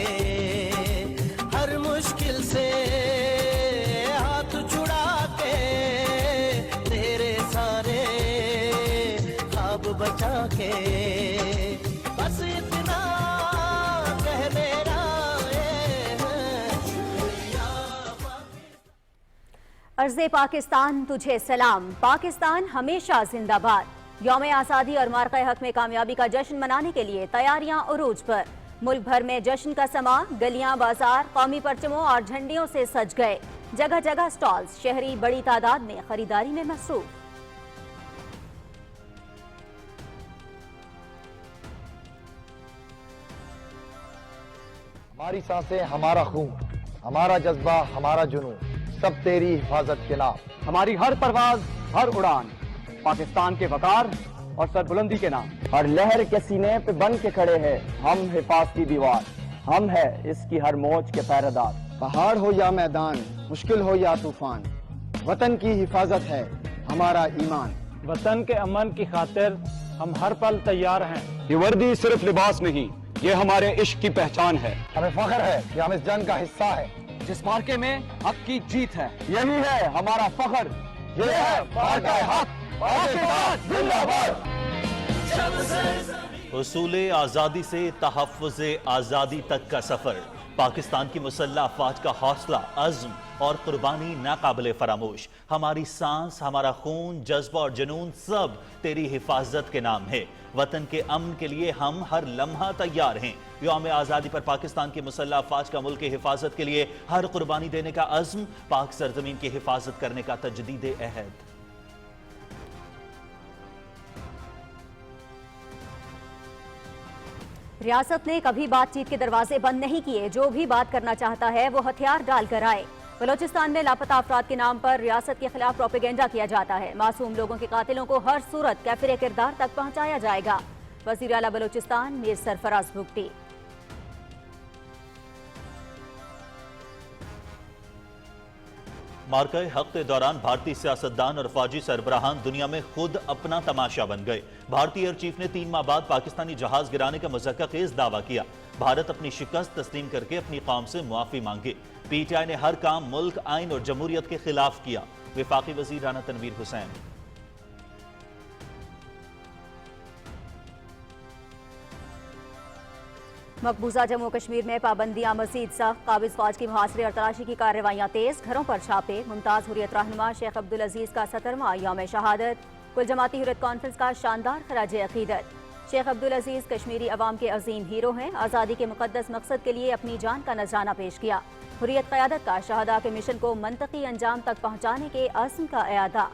کے ہر مشکل سے ہاتھ چھڑا کے تیرے سارے خواب بچا کے بس اتنا کہہ میرا عرض پاکستان تجھے سلام. پاکستان ہمیشہ زندہ باد. یوم آزادی اور مارکہ حق میں کامیابی کا جشن منانے کے لیے تیاریاں عروج پر. ملک بھر میں جشن کا سما. گلیاں بازار قومی پرچموں اور جھنڈیوں سے سج گئے. جگہ جگہ سٹالز. شہری بڑی تعداد میں خریداری میں مصروف. ہماری سانسیں ہمارا خون، ہمارا جذبہ ہمارا جنون، سب تیری حفاظت کے نام. ہماری ہر پرواز ہر اڑان پاکستان کے وقار اور سربلندی کے نام. ہر لہر کے سینے پہ بن کے کھڑے ہیں ہم حفاظتی دیوار. ہم ہے اس کی ہر موج کے پہرے دار. پہاڑ ہو یا میدان، مشکل ہو یا طوفان، وطن کی حفاظت ہے ہمارا ایمان. وطن کے امن کی خاطر ہم ہر پل تیار ہیں. یہ وردی صرف لباس نہیں، یہ ہمارے عشق کی پہچان ہے. ہمیں فخر ہے کہ ہم اس جنگ کا حصہ ہے. جس مارکے میں حق کی جیت ہے، یہی ہے ہمارا فخر. یہ ہے مارکہ حق. پاکستان زندہ باد. اصول آزادی سے تحفظ آزادی تک کا سفر. پاکستان کی مسلح افواج کا حوصلہ، عزم اور قربانی ناقابل فراموش. ہماری سانس، ہمارا خون، جذبہ اور جنون سب تیری حفاظت کے نام ہے. وطن کے امن کے لیے ہم ہر لمحہ تیار ہیں. یوم آزادی پر پاکستان کی مسلح افواج کا ملک کی حفاظت کے لیے ہر قربانی دینے کا عزم. پاک سرزمین کی حفاظت کرنے کا تجدید عہد. ریاست نے کبھی بات چیت کے دروازے بند نہیں کیے. جو بھی بات کرنا چاہتا ہے وہ ہتھیار ڈال کر آئے. بلوچستان میں لاپتہ افراد کے نام پر ریاست کے خلاف پروپیگنڈا کیا جاتا ہے. معصوم لوگوں کے قاتلوں کو ہر صورت کافر کردار تک پہنچایا جائے گا. وزیر اعلیٰ بلوچستان میر سرفراز بھگٹی. مارکہ حق کے دوران بھارتی سیاستدان اور فوجی سربراہان دنیا میں خود اپنا تماشا بن گئے. بھارتی ایئر چیف نے 3 ماہ بعد پاکستانی جہاز گرانے کا مضحکہ خیز دعویٰ کیا. بھارت اپنی شکست تسلیم کر کے اپنی قوم سے معافی مانگے. پی ٹی آئی نے ہر کام ملک، آئین اور جمہوریت کے خلاف کیا. وفاقی وزیر رانا تنویر حسین. مقبوضہ جموں کشمیر میں پابندیاں مزید سخت. قابض فوج کی محاصرے اور تلاشی کی کارروائیاں تیز. گھروں پر چھاپے. ممتاز حریت رہنما شیخ عبدالعزیز کا 17واں یوم شہادت. کل جماعتی حریت کانفرنس کا شاندار خراج عقیدت. شیخ عبدالعزیز کشمیری عوام کے عظیم ہیرو ہیں. آزادی کے مقدس مقصد کے لیے اپنی جان کا نذرانہ پیش کیا. حریت قیادت کا شہداء کے مشن کو منطقی انجام تک پہنچانے کے عزم کا اعادہ.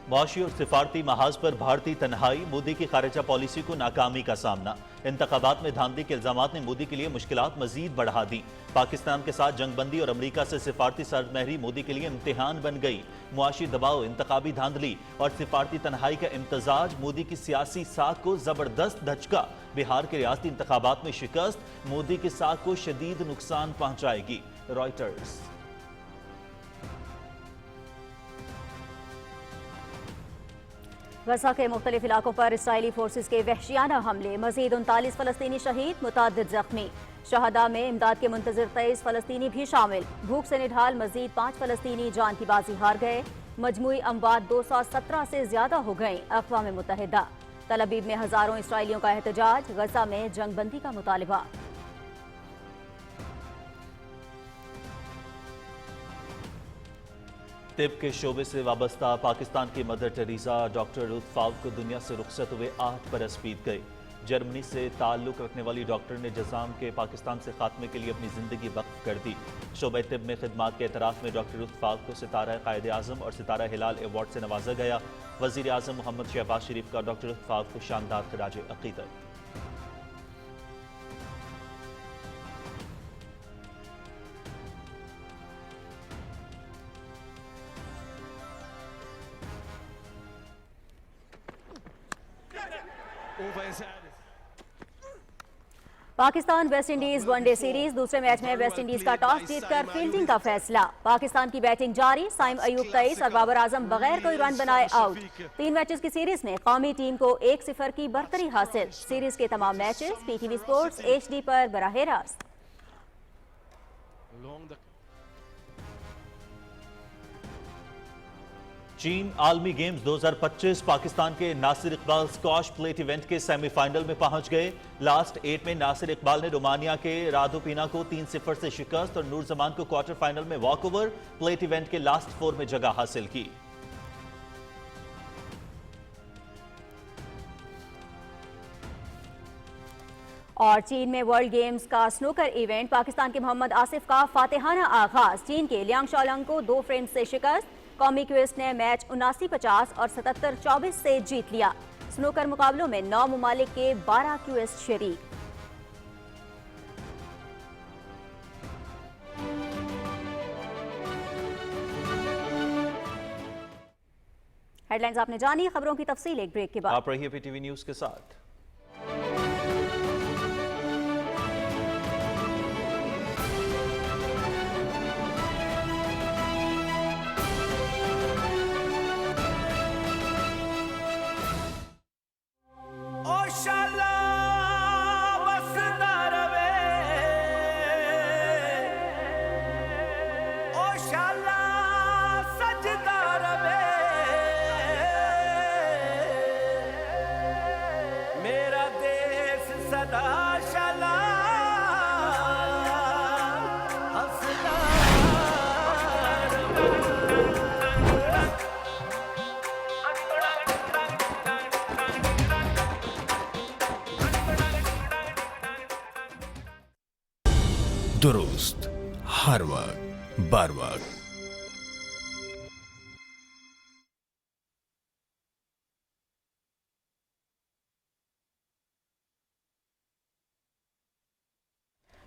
معاشی اور سفارتی محاذ پر بھارتی تنہائی. مودی کی خارجہ پالیسی کو ناکامی کا سامنا. انتخابات میں دھاندلی کے الزامات نے مودی کے لیے مشکلات مزید بڑھا دی. پاکستان کے ساتھ جنگ بندی اور امریکہ سے سفارتی سرد مہری مودی کے لیے امتحان بن گئی. معاشی دباؤ، انتخابی دھاندلی اور سفارتی تنہائی کا امتزاج مودی کی سیاسی ساکھ کو زبردست دھچکا. بہار کے ریاستی انتخابات میں شکست مودی کی ساکھ کو شدید نقصان پہنچائے گی. رائٹرز. غزہ کے مختلف علاقوں پر اسرائیلی فورسز کے وحشیانہ حملے. مزید 39 فلسطینی شہید، متعدد زخمی. شہداء میں امداد کے منتظر 23 فلسطینی بھی شامل. بھوک سے نڈھال مزید 5 فلسطینی جان کی بازی ہار گئے. مجموعی اموات 217 سے زیادہ ہو گئیں. اقوام متحدہ. تل ابیب میں ہزاروں اسرائیلیوں کا احتجاج. غزہ میں جنگ بندی کا مطالبہ. طب کے شعبے سے وابستہ پاکستان کی مدر ٹریسا ڈاکٹر رُت فاؤک کو دنیا سے رخصت ہوئے 8 برس بیت گئے. جرمنی سے تعلق رکھنے والی ڈاکٹر نے جزام کے پاکستان سے خاتمے کے لیے اپنی زندگی وقف کر دی. شعبہ طب میں خدمات کے اعتراف میں ڈاکٹر رُت فاؤک کو ستارہ قائد اعظم اور ستارہ ہلال ایوارڈ سے نوازا گیا. وزیر اعظم محمد شہباز شریف کا ڈاکٹر رُت فاؤک کو شاندار خراج عقیدت. Pakistan West Indies one day series دوسرے میچ میں ویسٹ انڈیز کا ٹاس جیت کر فیلڈنگ کا فیصلہ، پاکستان کی بیٹنگ جاری، سائم ایوب 23 اور بابر اعظم بغیر کوئی رن بنائے آؤٹ۔ 3 میچز کی سیریز میں قومی ٹیم کو 1-0 کی برتری حاصل۔ سیریز کے تمام matches P T V sports HD پر براہ راست۔ چین عالمی گیمز 2025 پاکستان کے ناصر اقبال سکواش پلیٹ ایونٹ کے سیمی فائنل میں پہنچ گئے۔ لاسٹ 8 میں ناصر اقبال نے رومانیا کے رادوپینا کو 3-0 سے شکست اور نور زمان کو کوارٹر فائنل میں واک اوور، پلیٹ ایونٹ کے لاسٹ 4 میں جگہ حاصل کی۔ اور چین میں ورلڈ گیمز کا سنوکر ایونٹ، پاکستان کے محمد آصف کا فاتحانہ آغاز، چین کے لیانگ شاولنگ کو 2 فریم سے شکست۔ قومی کویسٹ نے میچ 79-50 اور 77-24 سے جیت لیا۔ سنوکر مقابلوں میں 9 ممالک کے 12 کویسٹ شریک۔ ہیڈ لائنز آپ نے جانی، خبروں کی تفصیل ایک بریک کے بعد۔ آپ رہیے پی ٹی وی نیوز کے ساتھ۔ درست ہر وقت بر وقت۔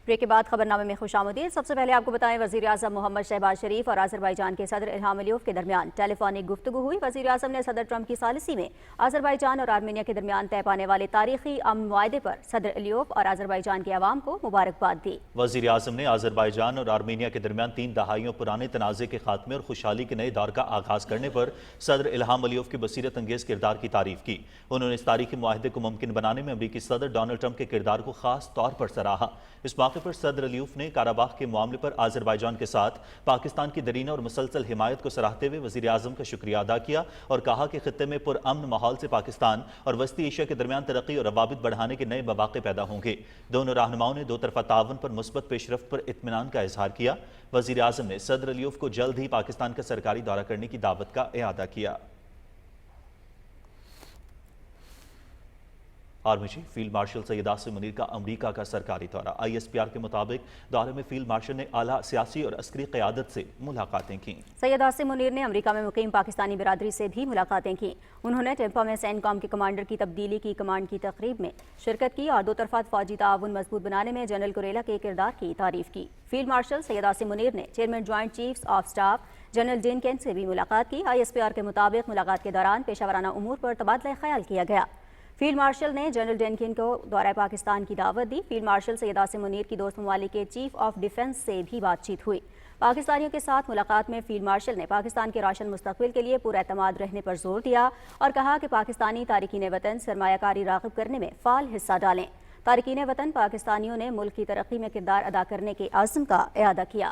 بریک کے بعد خبرنامے میں خوش آمدید۔ سب سے پہلے آپ کو بتائیں، وزیر اعظم محمد شہباز شریف اور آذربائیجان کے صدر الہام علیوف کے درمیان ٹیلی فونک گفتگو ہوئی۔ وزیر اعظم نے صدر ٹرمپ کی ثالثی میں آذربائیجان اور آرمینیا کے درمیان طے پانے والے تاریخی امن معاہدے پر صدر علیوف اور آذربائیجان کے عوام کو مبارکباد دی۔ وزیر اعظم نے آذربائیجان اور آرمینیا کے درمیان 3 دہائیوں پرانے تنازع کے خاتمے اور خوشحالی کے نئے دور کا آغاز کرنے پر صدر الہام علیوف کے بصیرت انگیز کردار کی تعریف کی۔ انہوں نے اس تاریخی معاہدے کو ممکن بنانے میں امریکی صدر ڈونلڈ ٹرمپ کے کردار کو خاص طور پر سراہا۔ اس موقع پر صدر علیوف نے کاراباخ کے معاملے پر آذربائیجان کے ساتھ پاکستان کی درینہ اور مسلسل حمایت کو سراہتے ہوئے وزیر اعظم کا شکریہ ادا کیا اور کہا کہ خطے میں پرامن ماحول سے پاکستان اور وسطی ایشیا کے درمیان ترقی اور روابط بڑھانے کے نئے مواقع پیدا ہوں گے۔ دونوں رہنماؤں نے 2 طرفہ تعاون پر مثبت پیش رفت پر اطمینان کا اظہار کیا۔ وزیر اعظم نے صدر علیوف کو جلد ہی پاکستان کا سرکاری دورہ کرنے کی دعوت کا اعادہ کیا۔ Army chief field marshal Syed Asim Munir کا امریکہ کا سرکاری دورہ۔ ISPR کے مطابق دورے میں فیلڈ مارشل نے اعلیٰ سیاسی اور عسکری قیادت سے ملاقاتیں کیں۔ سید عاصم منیر نے امریکہ میں مقیم پاکستانی برادری سے بھی ملاقاتیں کی۔ انہوں نے ٹیمپا میں سین کام کے کمانڈر کی تبدیلی کی کمانڈ کی تقریب میں شرکت کی اور 2 طرفہ فوجی تعاون مضبوط بنانے میں جنرل کوریلا کے کردار کی تعریف کی۔ فیلڈ مارشل سید عاصم منیر نے chairman joint chiefs of staff general Dan Caine سے بھی ملاقات کی۔ ISPR کے مطابق ملاقات کے دوران پیشہ ورانہ امور پر تبادلہ خیال کیا گیا۔ فیلڈ مارشل نے جنرل ڈینکن کو دورہ پاکستان کی دعوت دی۔ فیلڈ مارشل سید عاصم منیر کی دوست ممالک کے چیف آف ڈیفنس سے بھی بات چیت ہوئی۔ پاکستانیوں کے ساتھ ملاقات میں فیلڈ مارشل نے پاکستان کے روشن مستقبل کے لیے پورا اعتماد رہنے پر زور دیا اور کہا کہ پاکستانی تارکین وطن سرمایہ کاری راغب کرنے میں فعال حصہ ڈالیں۔ تارکین وطن پاکستانیوں نے ملک کی ترقی میں کردار ادا کرنے کے عزم کا اعادہ کیا۔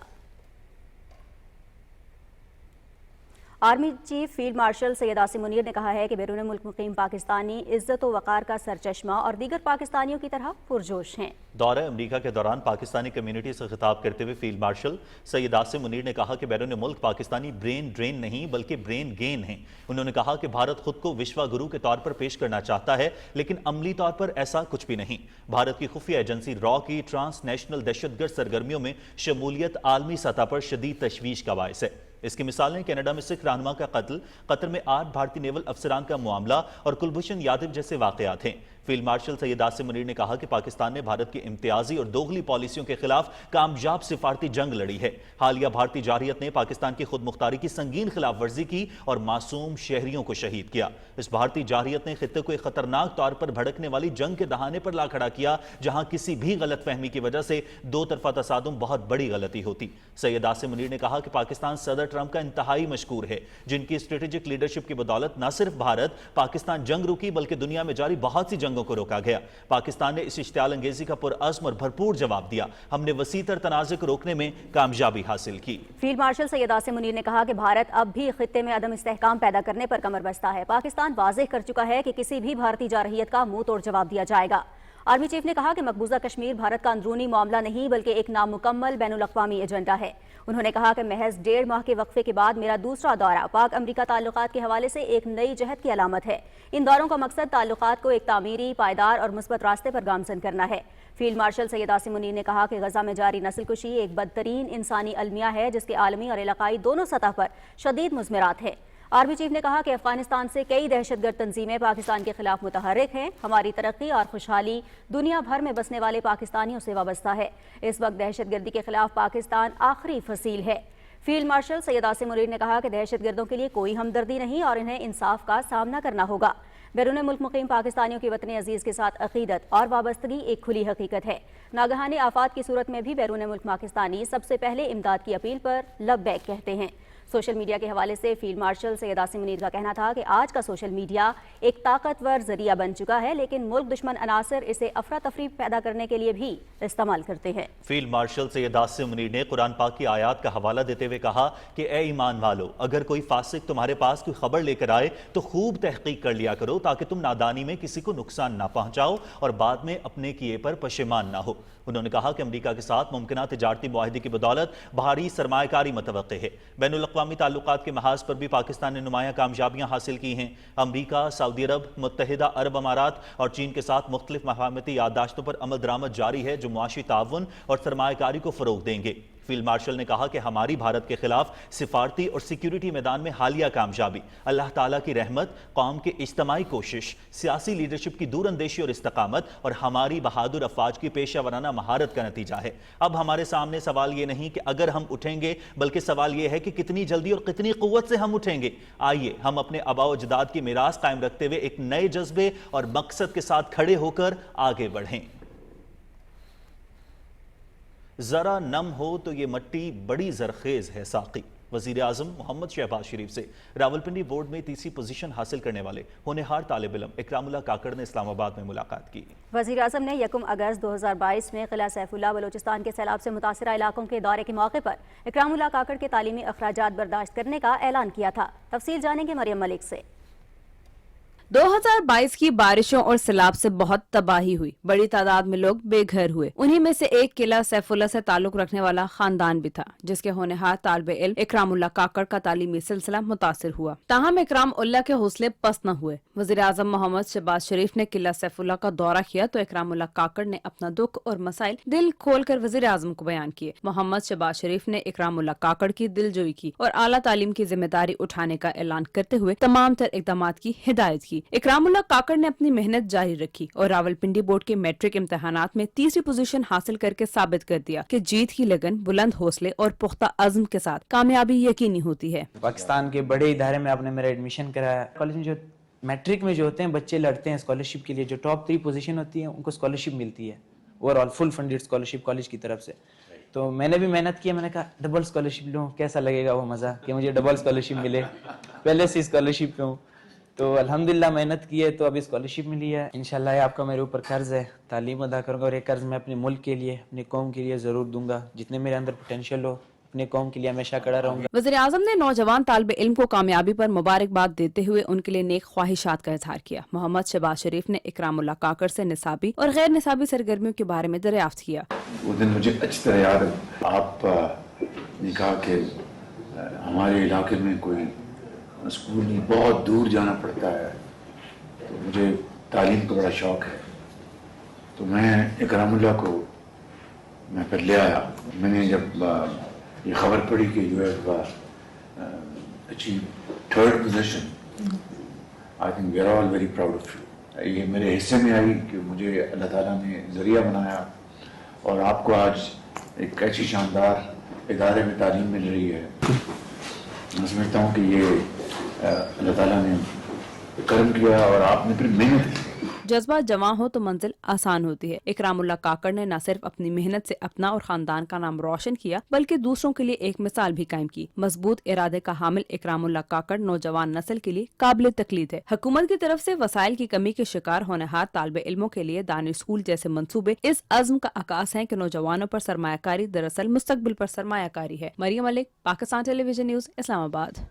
Army chief field marshal Syed Asim Munir نے کہا ہے کہ بیرون ملک مقیم پاکستانی عزت و وقار کا سرچشمہ اور دیگر پاکستانیوں کی طرح پرجوش ہیں۔ دورہ امریکہ کے دوران پاکستانی کمیونٹی سے خطاب کرتے ہوئے فیلڈ مارشل سید عاصم منیر نے کہا کہ بیرون ملک پاکستانی برین ڈرین نہیں بلکہ برین گین ہیں۔ انہوں نے کہا کہ بھارت خود کو وشوا گرو کے طور پر پیش کرنا چاہتا ہے لیکن عملی طور پر ایسا کچھ بھی نہیں۔ بھارت کی خفیہ ایجنسی را کی ٹرانس نیشنل دہشت گرد سرگرمیوں میں شمولیت عالمی سطح پر شدید تشویش کا باعث ہے۔ اس کی مثالیں کینیڈا میں سکھ رہنما کا قتل، قطر میں 8 بھارتی نیول افسران کا معاملہ اور کلبھوشن یادو جیسے واقعات ہیں۔ فیلڈ مارشل سید عاصم منیر نے کہا کہ پاکستان نے بھارت کی امتیازی اور دوغلی پالیسیوں کے خلاف کامیاب سفارتی جنگ لڑی ہے. حالیہ بھارتی جارحیت نے پاکستان کی خود مختاری کی سنگین خلاف ورزی کی اور معصوم شہریوں کو شہید کیا. اس بھارتی جارحیت نے خطے کو ایک خطرناک طور پر بھڑکنے والی جنگ کے دہانے پر لا کھڑا کیا جہاں کسی بھی غلط فہمی کی وجہ سے دو طرفہ تصادم بہت بڑی غلطی ہوتی. سید عاصم منیر نے کہا کہ پاکستان صدر ٹرمپ کا انتہائی مشکور ہے جن کی اسٹریٹجک لیڈرشپ کی بدولت نہ صرف بھارت پاکستان جنگ روکی بلکہ دنیا میں جاری بہت سی جنگوں کو روکا گیا. پاکستان نے اس اشتعال انگیزی کا پرعزم اور بھرپور جواب دیا. ہم نے وسیع تر تنازع کو روکنے میں کامیابی حاصل کی. فیلڈ مارشل سید عاصم منیر نے کہا کہ بھارت اب بھی خطے میں عدم استحکام پیدا کرنے پر کمر بستہ ہے. پاکستان واضح کر چکا ہے کہ کسی بھی بھارتی جارحیت کا منہ توڑ جواب دیا جائے گا. آرمی چیف نے کہا کہ مقبوضہ کشمیر بھارت کا اندرونی معاملہ نہیں بلکہ ایک نامکمل بین الاقوامی ایجنڈا ہے. انہوں نے کہا کہ محض 1.5 ماہ کے وقفے کے بعد میرا دوسرا دورہ پاک امریکہ تعلقات کے حوالے سے ایک نئی جہت کی علامت ہے. ان دوروں کا مقصد تعلقات کو ایک تعمیری، پائیدار اور مثبت راستے پر گامزن کرنا ہے. فیلڈ مارشل سید عاصم منیر نے کہا کہ غزہ میں جاری نسل کشی ایک بدترین انسانی المیہ ہے جس کے عالمی اور علاقائی دونوں سطح پر شدید مضمرات ہیں. آرمی چیف نے کہا کہ افغانستان سے کئی دہشت گرد تنظیمیں پاکستان کے خلاف متحرک ہیں. ہماری ترقی اور خوشحالی دنیا بھر میں بسنے والے پاکستانیوں سے وابستہ ہے. اس وقت دہشت گردی کے خلاف پاکستان آخری فصیل ہے. فیلڈ مارشل سید عاصم منیر نے کہا کہ دہشت گردوں کے لیے کوئی ہمدردی نہیں اور انہیں انصاف کا سامنا کرنا ہوگا. بیرون ملک مقیم پاکستانیوں کی وطن عزیز کے ساتھ عقیدت اور وابستگی ایک کھلی حقیقت ہے. ناگہانی آفات کی صورت میں بھی بیرون ملک پاکستانی سب سے پہلے امداد کی اپیل پر لبیک کہتے ہیں. سوشل میڈیا کے حوالے سے فیلڈ مارشل سید عاصم منیر کا کہنا تھا کہ آج کا سوشل میڈیا ایک طاقتور ذریعہ بن چکا ہے لیکن ملک دشمن عناصر اسے افراتفری پیدا کرنے کے لیے بھی استعمال کرتے ہیں. فیلڈ مارشل سید عاصم منیر نے قرآن پاک کی آیات کا حوالہ دیتے ہوئے کہا کہ اے ایمان والو، اگر کوئی فاسق تمہارے پاس کوئی خبر لے کر آئے تو خوب تحقیق کر لیا کرو تاکہ تم نادانی میں کسی کو نقصان نہ پہنچاؤ اور بعد میں اپنے کیے پر پشیمان نہ ہو. انہوں نے کہا کہ امریکہ کے ساتھ ممکنہ تجارتی معاہدے کی بدولت بھاری سرمایہ کاری متوقع ہے. بین الاقوامی تعلقات کے محاذ پر بھی پاکستان نے نمایاں کامیابیاں حاصل کی ہیں. امریکہ، سعودی عرب، متحدہ عرب امارات اور چین کے ساتھ مختلف مفاہمتی یادداشتوں پر عمل درآمد جاری ہے جو معاشی تعاون اور سرمایہ کاری کو فروغ دیں گے. فیلڈ مارشل نے کہا کہ ہماری بھارت کے خلاف سفارتی اور سیکیورٹی میدان میں حالیہ کامیابی اللہ تعالیٰ کی رحمت، قوم کی اجتماعی کوشش، سیاسی لیڈرشپ کی دور اندیشی اور استقامت اور ہماری بہادر افواج کی پیشہ ورانہ مہارت کا نتیجہ ہے. اب ہمارے سامنے سوال یہ نہیں کہ اگر ہم اٹھیں گے بلکہ سوال یہ ہے کہ کتنی جلدی اور کتنی قوت سے ہم اٹھیں گے. آئیے ہم اپنے آباء و اجداد کی میراث قائم رکھتے ہوئے ایک نئے جذبے اور مقصد کے ساتھ کھڑے ہو کر آگے بڑھیں. ذرا نم ہو تو یہ مٹی بڑی زرخیز ہے ساقی. وزیر اعظم محمد شہباز شریف سے راولپنڈی بورڈ میں تیسری پوزیشن حاصل کرنے والے ہونہار طالب علم اکرام اللہ کاکڑ نے اسلام آباد میں ملاقات کی. وزیر اعظم نے 1 اگست 2022 میں قلعہ سیف اللہ بلوچستان کے سیلاب سے متاثرہ علاقوں کے دورے کے موقع پر اکرام اللہ کاکڑ کے تعلیمی اخراجات برداشت کرنے کا اعلان کیا تھا. تفصیل جانیں گے مریم ملک سے. 2022 کی بارشوں اور سیلاب سے بہت تباہی ہوئی. بڑی تعداد میں لوگ بے گھر ہوئے. انہی میں سے ایک قلعہ سیف اللہ سے تعلق رکھنے والا خاندان بھی تھا جس کے ہونہار طالب علم اکرام اللہ کاکڑ کا تعلیمی سلسلہ متاثر ہوا. تاہم اکرام اللہ کے حوصلے پست نہ ہوئے. وزیر اعظم محمد شہباز شریف نے قلعہ سیف اللہ کا دورہ کیا تو اکرام اللہ کاکڑ نے اپنا دکھ اور مسائل دل کھول کر وزیر اعظم کو بیان کیے. محمد شہباز شریف نے اکرام اللہ کاکڑ کی دل جوئی کی اور اعلیٰ تعلیم کی ذمہ داری اٹھانے کا اعلان کرتے ہوئے تمام تر اقدامات کی ہدایت کی. اکرام اللہ کاکڑ نے اپنی محنت جاری رکھی اور راولپنڈی بورڈ کے میٹرک امتحانات میں تیسری پوزیشن حاصل کر کے ثابت کر دیا کہ جیت کی لگن، بلند حوصلے اور پختہ عزم کے ساتھ کامیابی یقینی ہوتی ہے. پاکستان کے بڑے ادارے میں آپ نے میرا ایڈمیشن کرایا. کالج میں جو میٹرک میں جو ہوتے ہیں بچے لڑتے ہیں اسکالرشپ کے لیے، جو ٹاپ 3 پوزیشن ہوتی ہے ان کو اسکالرشپ ملتی ہے، اوور آل فل فنڈیڈ اسکالرشپ کالج کی طرف سے. تو میں نے بھی محنت کی. میں نے کہا ڈبل اسکالرشپ لوں، کیسا لگے گا وہ مزہ کہ مجھے ڈبل اسکالرشپ ملے. پہلے سے اسکالرشپ پہ ہوں تو الحمدللہ محنت کی ہے تو ابھی اسکالرشپ ملی ہے. انشاءاللہ یہ آپ کا میرے اوپر قرض ہے، تعلیم ادا کروں گا اور یہ قرض میں اپنے ملک کے لیے، اپنی قوم کے لیے ضرور دوں گا. جتنے میرے اندر پوٹینشیل ہو اپنے قوم کے لیے ہمیشہ کھڑا رہوں گا. وزیر اعظم نے نوجوان طالب علم کو کامیابی پر مبارکباد دیتے ہوئے ان کے لیے نیک خواہشات کا اظہار کیا. محمد شہباز شریف نے اکرام اللہ کاکڑ سے نصابی اور غیر نصابی سرگرمیوں کے بارے میں دریافت کیا. وہ دن مجھے اچھی طرح یاد ہے. آپ نے کہا کہ ہمارے علاقے میں کوئی اسکول نہیں، بہت دور جانا پڑتا ہے. تو مجھے تعلیم کا بڑا شوق ہے تو میں اکرام اللہ کو میں پھر لے آیا. میں نے جب یہ خبر پڑھی کہ you have achieve 3rd position, I think we are all very proud of you. یہ میرے حصے میں آئی کہ مجھے اللہ تعالیٰ نے ذریعہ بنایا اور آپ کو آج ایک ایسی شاندار ادارے میں تعلیم مل رہی ہے. میں سمجھتا ہوں کہ یہ اللہ تعالیٰ نے کرم کیا اور آپ نے پھر محنت کی. جذبہ جمع ہو تو منزل آسان ہوتی ہے. اکرام اللہ کاکڑ نے نہ صرف اپنی محنت سے اپنا اور خاندان کا نام روشن کیا بلکہ دوسروں کے لیے ایک مثال بھی قائم کی. مضبوط ارادے کا حامل اکرام اللہ کاکڑ نوجوان نسل کے لیے قابل تقلید ہے. حکومت کی طرف سے وسائل کی کمی کے شکار ہونہار طالب علموں کے لیے دانش اسکول جیسے منصوبے اس عزم کا عکاس ہیں کہ نوجوانوں پر سرمایہ کاری دراصل مستقبل پر سرمایہ کاری ہے. مریم ملک، پاکستان ٹیلی ویژن نیوز، اسلام آباد.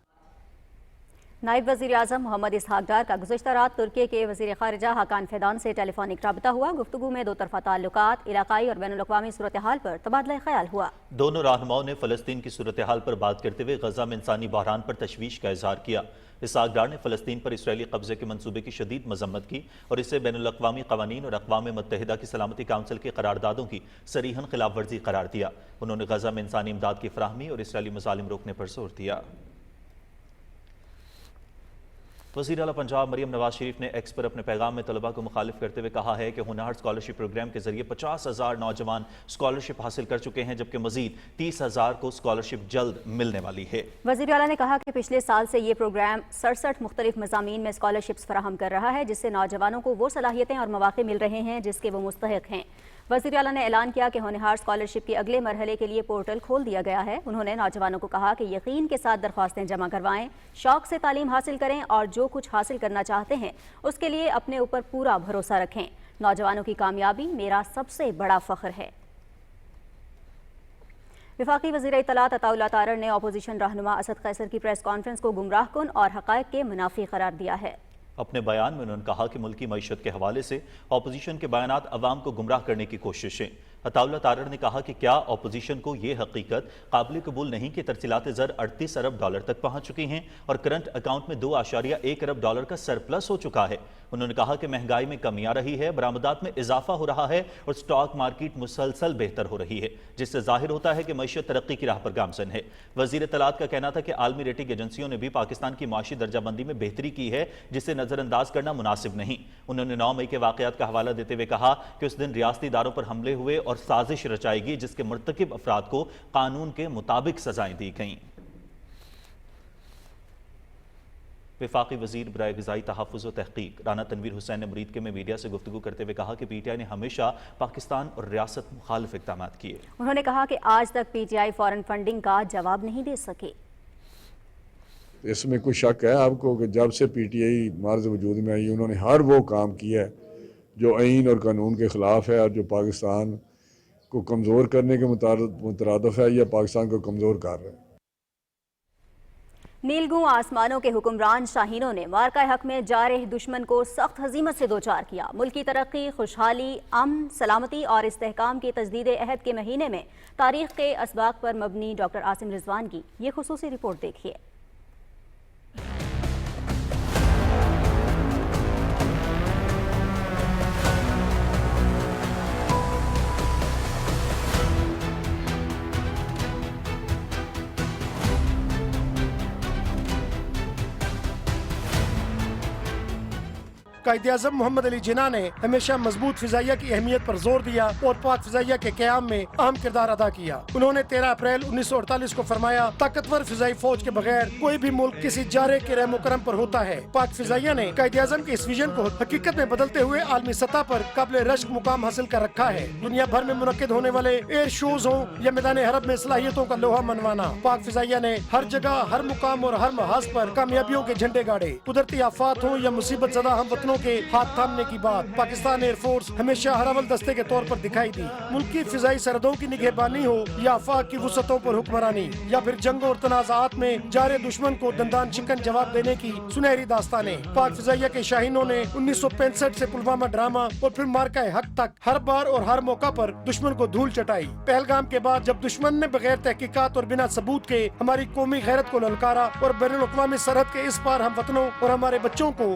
نائب وزیر اعظم محمد اسحاق ڈار کا گزشتہ رات ترکی کے وزیر خارجہ حاکان فیدان سے ٹیلی فونک رابطہ ہوا. گفتگو میں دو طرفہ تعلقات، علاقائی اور بین الاقوامی صورتحال پر تبادلہ خیال ہوا. دونوں رہنماؤں نے فلسطین کی صورتحال پر بات کرتے ہوئے غزہ میں انسانی بحران پر تشویش کا اظہار کیا. اسحاق ڈار نے فلسطین پر اسرائیلی قبضے کے منصوبے کی شدید مذمت کی اور اسے بین الاقوامی قوانین اور اقوام متحدہ کی سلامتی کونسل کے قراردادوں کی صریحاً خلاف ورزی قرار دیا. انہوں نے غزہ میں انسانی امداد کی فراہمی اور اسرائیلی مظالم روکنے پر زور دیا. وزیر اعلیٰ پنجاب مریم نواز شریف نے ایکس پر اپنے پیغام میں طلباء کو مخالف کرتے ہوئے کہا ہے کہ ہونہار اسکالرشپ پروگرام کے ذریعے 50,000 نوجوان اسکالرشپ حاصل کر چکے ہیں جبکہ مزید 30,000 کو اسکالرشپ جلد ملنے والی ہے. وزیر اعلیٰ نے کہا کہ پچھلے سال سے یہ پروگرام 67 مختلف مضامین میں اسکالرشپس فراہم کر رہا ہے جس سے نوجوانوں کو وہ صلاحیتیں اور مواقع مل رہے ہیں جس کے وہ مستحق ہیں. وزیر اعلیٰ نے اعلان کیا کہ ہونہار اسکالرشپ کے اگلے مرحلے کے لیے پورٹل کھول دیا گیا ہے. انہوں نے نوجوانوں کو کہا کہ یقین کے ساتھ درخواستیں جمع کروائیں، شوق سے تعلیم حاصل کریں اور جو کچھ حاصل کرنا چاہتے ہیں اس کے لیے اپنے اوپر پورا بھروسہ رکھیں. نوجوانوں کی کامیابی میرا سب سے بڑا فخر ہے. وفاقی وزیر اطلاعات عطا اللہ تارڑ نے اپوزیشن رہنما اسد قیصر کی پریس کانفرنس کو گمراہ کن اور حقائق کے منافی قرار دیا ہے. اپنے بیان میں انہوں نے کہا کہ ملکی معیشت کے حوالے سے اپوزیشن کے بیانات عوام کو گمراہ کرنے کی کوششیں. عطا اللہ تارڑ نے کہا کہ کیا اپوزیشن کو یہ حقیقت قابل قبول نہیں کہ ترسیلات زر 38 ارب ڈالر تک پہنچ چکی ہیں اور کرنٹ اکاؤنٹ میں 2.1 ارب ڈالر کا سرپلس ہو چکا ہے. انہوں نے کہا کہ مہنگائی میں کمی آ رہی ہے، برآمدات میں اضافہ ہو رہا ہے اور سٹاک مارکیٹ مسلسل بہتر ہو رہی ہے جس سے ظاہر ہوتا ہے کہ معیشت ترقی کی راہ پر گامزن ہے. وزیر اطلاعات کا کہنا تھا کہ عالمی ریٹنگ ایجنسیوں نے بھی پاکستان کی معاشی درجہ بندی میں بہتری کی ہے جسے نظر انداز کرنا مناسب نہیں. انہوں نے 9 مئی کے واقعات کا حوالہ دیتے ہوئے کہا کہ اس دن ریاستی اداروں پر حملے ہوئے اور سازش رچائی گئی جس کے مرتکب افراد کو قانون کے مطابق سزائیں دی گئیں. وفاقی وزیر برائے غذائی تحفظ و تحقیق رانا تنویر حسین نے مرید کے میں میڈیا سے گفتگو کرتے ہوئے کہا کہ پی ٹی آئی نے ہمیشہ پاکستان اور ریاست مخالف اقدامات کیے. انہوں نے کہا کہ آج تک P T I foreign funding کا جواب نہیں دے سکے. اس میں کوئی شک ہے آپ کو کہ جب سے پی ٹی آئی معرض وجود میں آئی انہوں نے ہر وہ کام کیا ہے جو آئین اور قانون کے خلاف ہے اور جو پاکستان کو کمزور کرنے کے مترادف ہے یا پاکستان کو کمزور کر رہا ہے. نیلگوں آسمانوں کے حکمران شاہینوں نے مارکہ حق میں جارح دشمن کو سخت ہزیمت سے دوچار کیا. ملکی ترقی، خوشحالی، امن، سلامتی اور استحکام کی تجدید عہد کے مہینے میں تاریخ کے اسباق پر مبنی ڈاکٹر عاصم رضوان کی یہ خصوصی رپورٹ دیکھیے. قائد اعظم محمد علی جناح نے ہمیشہ مضبوط فضائیہ کی اہمیت پر زور دیا اور پاک فضائیہ کے قیام میں اہم کردار ادا کیا. انہوں نے 13 اپریل 1948 کو فرمایا طاقتور فضائی فوج کے بغیر کوئی بھی ملک کسی جارے کے رحم و کرم پر ہوتا ہے. پاک فضائیہ نے قائد اعظم کے اس ویژن کو حقیقت میں بدلتے ہوئے عالمی سطح پر قابل رشک مقام حاصل کر رکھا ہے. دنیا بھر میں منعقد ہونے والے ایئر شوز ہوں یا میدان حرب میں صلاحیتوں کا لوہا منوانا، پاک فضائیہ نے ہر جگہ، ہر مقام اور ہر محاذ پر کامیابیوں کے جھنڈے گاڑے. قدرتی آفات ہوں یا مصیبت زدہ ہم وطنوں کے ہاتھ تھامنے کی بات پاکستان ایئر فورس ہمیشہ ہر اول دستے کے طور پر دکھائی دی. ملکی فضائی سرحدوں کی نگہبانی ہو یا آفاق کی وسعتوں پر حکمرانی یا پھر جنگوں اور تنازعات میں جارے دشمن کو دندان شکن جواب دینے کی سنہری داستانیں. پاک فضائیہ کے شاہینوں نے 1965 سے پلوامہ ڈرامہ اور پھر مارکہ حق تک ہر بار اور ہر موقع پر دشمن کو دھول چٹائی. پہلگام کے بعد جب دشمن نے بغیر تحقیقات اور بنا ثبوت کے ہماری قومی غیرت کو للکارا اور بین الاقوامی سرحد کے اس پار ہم وطنوں اور ہمارے بچوں کو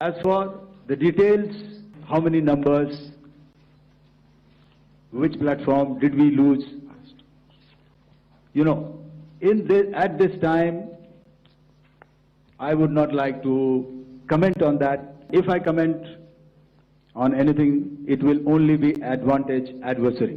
As for the details, how many numbers, which platform did we lose? You know, at this time, I would not like to comment on that. If I comment on anything, it will only be advantage adversary.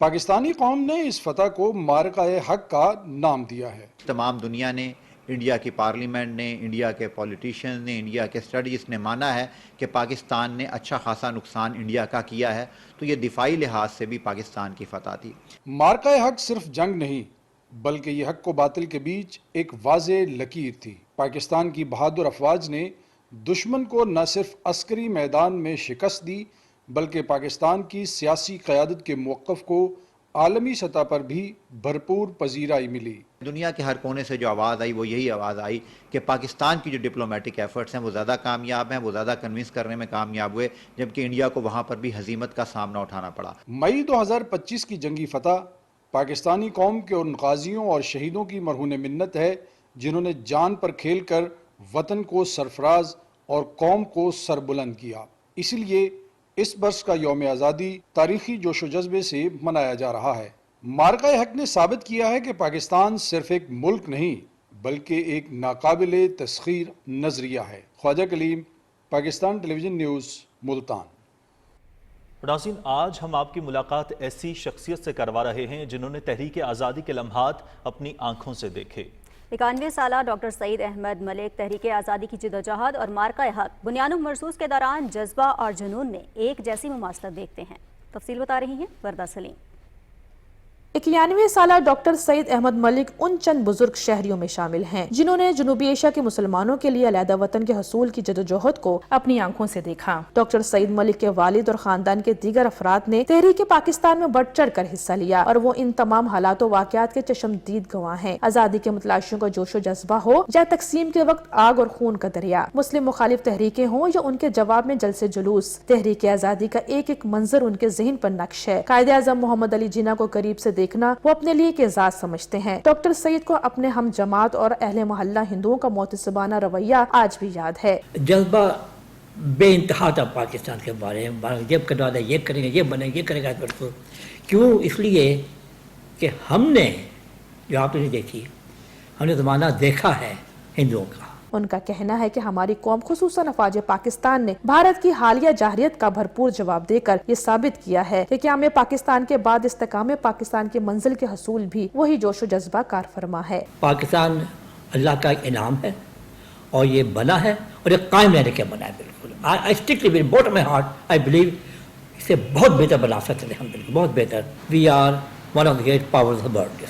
Pakistani قوم نے اس فتح کو مارکہ حق کا نام دیا ہے۔ تمام دنیا نے، انڈیا کی پارلیمنٹ نے، انڈیا کے پولیٹیشین نے، انڈیا کے اسٹڈیز نے مانا ہے کہ پاکستان نے اچھا خاصا نقصان انڈیا کا کیا ہے، تو یہ دفاعی لحاظ سے بھی پاکستان کی فتح تھی۔ مارکہ حق صرف جنگ نہیں بلکہ یہ حق و باطل کے بیچ ایک واضح لکیر تھی۔ پاکستان کی بہادر افواج نے دشمن کو نہ صرف عسکری میدان میں شکست دی بلکہ پاکستان کی سیاسی قیادت کے موقف کو عالمی سطح پر بھی بھرپور پذیرائی ملی۔ دنیا کے ہر کونے سے جو آواز آئی وہ یہی آواز آئی کہ پاکستان کی جو ڈپلومیٹک ایفرٹس ہیں وہ زیادہ کامیاب ہیں، وہ زیادہ کنونس کرنے میں کامیاب ہوئے، جبکہ انڈیا کو وہاں پر بھی ہزیمت کا سامنا اٹھانا پڑا۔ مئی 2025 کی جنگی فتح پاکستانی قوم کے ان غازیوں اور شہیدوں کی مرہون منت ہے جنہوں نے جان پر کھیل کر وطن کو سرفراز اور قوم کو سربلند کیا۔ اس لیے اس برس کا یوم آزادی تاریخی جوش و جذبے سے منایا جا رہا ہے۔ مارکہ حق نے ثابت کیا ہے کہ پاکستان صرف ایک ملک نہیں بلکہ ایک ناقابل تسخیر نظریہ ہے۔ خواجہ کلیم، Pakistan television news, Multan. ناظرین، آج ہم آپ کی ملاقات ایسی شخصیت سے کروا رہے ہیں جنہوں نے تحریک آزادی کے لمحات اپنی آنکھوں سے دیکھے۔ 91 سالہ ڈاکٹر سعید احمد ملک تحریک آزادی کی جدوجہد اور مارکہ حق بنیانوں مرصوص کے دوران جذبہ اور جنون میں ایک جیسی مماثلت دیکھتے ہیں۔ تفصیل بتا رہی ہیں وردہ سلیم۔ 91 سالہ ڈاکٹر سعید احمد ملک ان چند بزرگ شہریوں میں شامل ہیں جنہوں نے جنوبی ایشیا کے مسلمانوں کے لیے علیحدہ وطن کے حصول کی جدوجہد کو اپنی آنکھوں سے دیکھا۔ ڈاکٹر سعید ملک کے والد اور خاندان کے دیگر افراد نے تحریک پاکستان میں بڑھ چڑھ کر حصہ لیا اور وہ ان تمام حالات و واقعات کے چشمدید گواہ ہیں۔ آزادی کے متلاشیوں کا جوش و جذبہ ہو یا تقسیم کے وقت آگ اور خون کا دریا، مسلم مخالف تحریکیں ہوں یا ان کے جواب میں جلسے جلوس، تحریک آزادی کا ایک ایک منظر ان کے ذہن پر نقش ہے۔ قائد اعظم محمد علی جناح کو قریب سے دیکھنا وہ اپنے لیے ایک اعزاز سمجھتے ہیں۔ ڈاکٹر سعید کو اپنے ہم جماعت اور اہل محلہ ہندوؤں کا محتسبانہ رویہ آج بھی یاد ہے۔ جذبہ بے انتہا تھا پاکستان کے بارے میں، جب کروا دے یہ کریں گے، یہ بنے یہ کرے گا، کیوں؟ اس لیے کہ ہم نے جو آپ نے دیکھی، ہم نے زمانہ دیکھا ہے ہندوؤں کا۔ ان کا کہنا ہے کہ ہماری قوم خصوصاً افواج پاکستان نے بھارت کی حالیہ جارحیت کا بھرپور جواب دے کر یہ ثابت کیا ہے کہ قیام پاکستان کے بعد استحکام پاکستان کی منزل کے حصول بھی وہی جوش و جذبہ کار فرما ہے۔ پاکستان اللہ کا ایک انعام ہے اور یہ بنا ہے اور یہ قائم رہنے کے بنا ہے۔ بالکل I strictly with bottom of my heart I believe اسے بہت بہتر بنا سکتے ہیں ہم، بالکل بہت بہتر۔ We are one of the great powers of the world.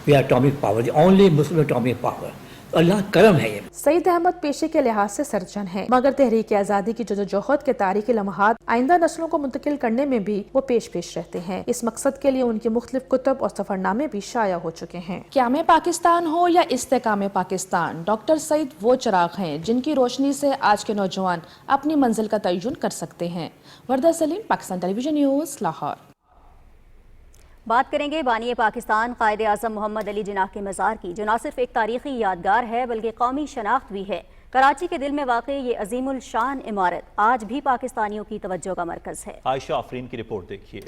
We are atomic power, the only Muslim atomic power. اللہ کرم ہے یہ۔ سعید احمد پیشے کے لحاظ سے سرجن ہیں، مگر تحریک آزادی کی جدوجہد کے تاریخی لمحات آئندہ نسلوں کو منتقل کرنے میں بھی وہ پیش رہتے ہیں۔ اس مقصد کے لیے ان کی مختلف کتب اور سفرنامے بھی شائع ہو چکے ہیں۔ قیام پاکستان ہو یا استحکام پاکستان، ڈاکٹر سعید وہ چراغ ہیں جن کی روشنی سے آج کے نوجوان اپنی منزل کا تعین کر سکتے ہیں۔ وردہ سلیم، Pakistan television news, Lahore. بات کریں گے بانی پاکستان قائد اعظم محمد علی جناح کے مزار کی، جو نہ صرف ایک تاریخی یادگار ہے بلکہ قومی شناخت بھی ہے۔ کراچی کے دل میں واقع یہ عظیم الشان عمارت آج بھی پاکستانیوں کی توجہ کا مرکز ہے۔ عائشہ آفرین کی رپورٹ دیکھیے۔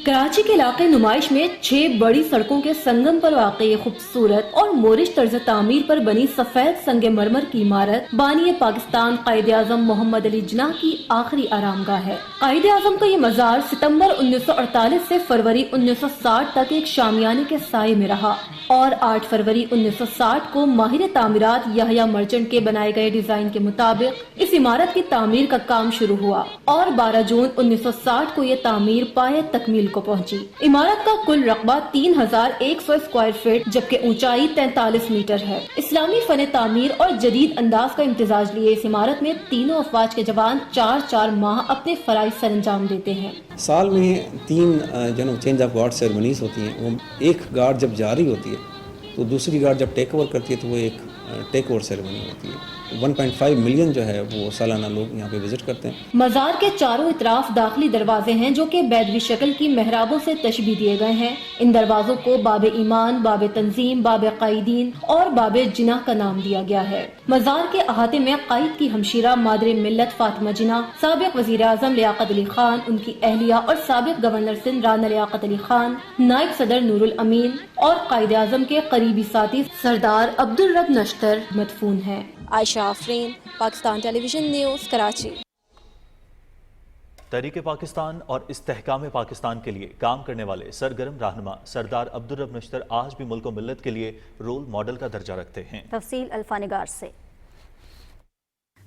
کراچی کے علاقے نمائش میں 6 بڑی سڑکوں کے سنگم پر واقع یہ خوبصورت اور مورش طرز تعمیر پر بنی سفید سنگ مرمر کی عمارت بانی پاکستان قائد اعظم محمد علی جناح کی آخری آرام گاہ ہے۔ قائد اعظم کا یہ مزار ستمبر 1948 سے فروری 1960 تک ایک شامیانے کے سائے میں رہا اور 8 فروری 1960 کو ماہر تعمیرات یحییٰ مرچنٹ کے بنائے گئے ڈیزائن کے مطابق اس عمارت کی تعمیر کا کام شروع ہوا اور 12 جون 1960 کو یہ تعمیر پائے تکمیل کو پہنچی۔ عمارت کا کل رقبہ 3100 اسکوائر فٹ جبکہ اونچائی 43 میٹر ہے۔ اسلامی فن تعمیر اور جدید انداز کا امتزاج لیے اس عمارت میں تینوں افواج کے جوان 4 ماہ اپنے فرائض سر انجام دیتے ہیں۔ سال میں 3 چینج آف گارڈ سیرمنیز ہوتی ہیں۔ وہ ایک گارڈ جب جاری ہوتی ہے تو دوسری گارڈ جب ٹیک اوور کرتی ہے تو وہ ایک ٹیک اوور سیرمنی ہوتی ہے۔ 1.5 ملین جو ہے وہ سالانہ لوگ یہاں پہ وزٹ کرتے ہیں۔ مزار کے چاروں اطراف داخلی دروازے ہیں جو کہ بیدوی شکل کی محرابوں سے تشبیہ دیے گئے ہیں۔ ان دروازوں کو باب ایمان، باب تنظیم، باب قائدین اور باب جناح کا نام دیا گیا ہے۔ مزار کے احاطے میں قائد کی ہمشیرہ مادر ملت فاطمہ جناح، سابق وزیر اعظم لیاقت علی خان، ان کی اہلیہ اور سابق گورنر سندھ رانا لیاقت علی خان، نائب صدر نور الامین اور قائد اعظم کے قریبی ساتھی سردار عبدالرب نشتر مدفون ہیں۔ عائشہ آفرین، Pakistan television news, Karachi. تحریک پاکستان اور استحکام پاکستان کے لیے کام کرنے والے سرگرم رہنما سردار عبدالرب نشتر آج بھی ملک و ملت کے لیے رول ماڈل کا درجہ رکھتے ہیں۔ تفصیل الفانگار سے۔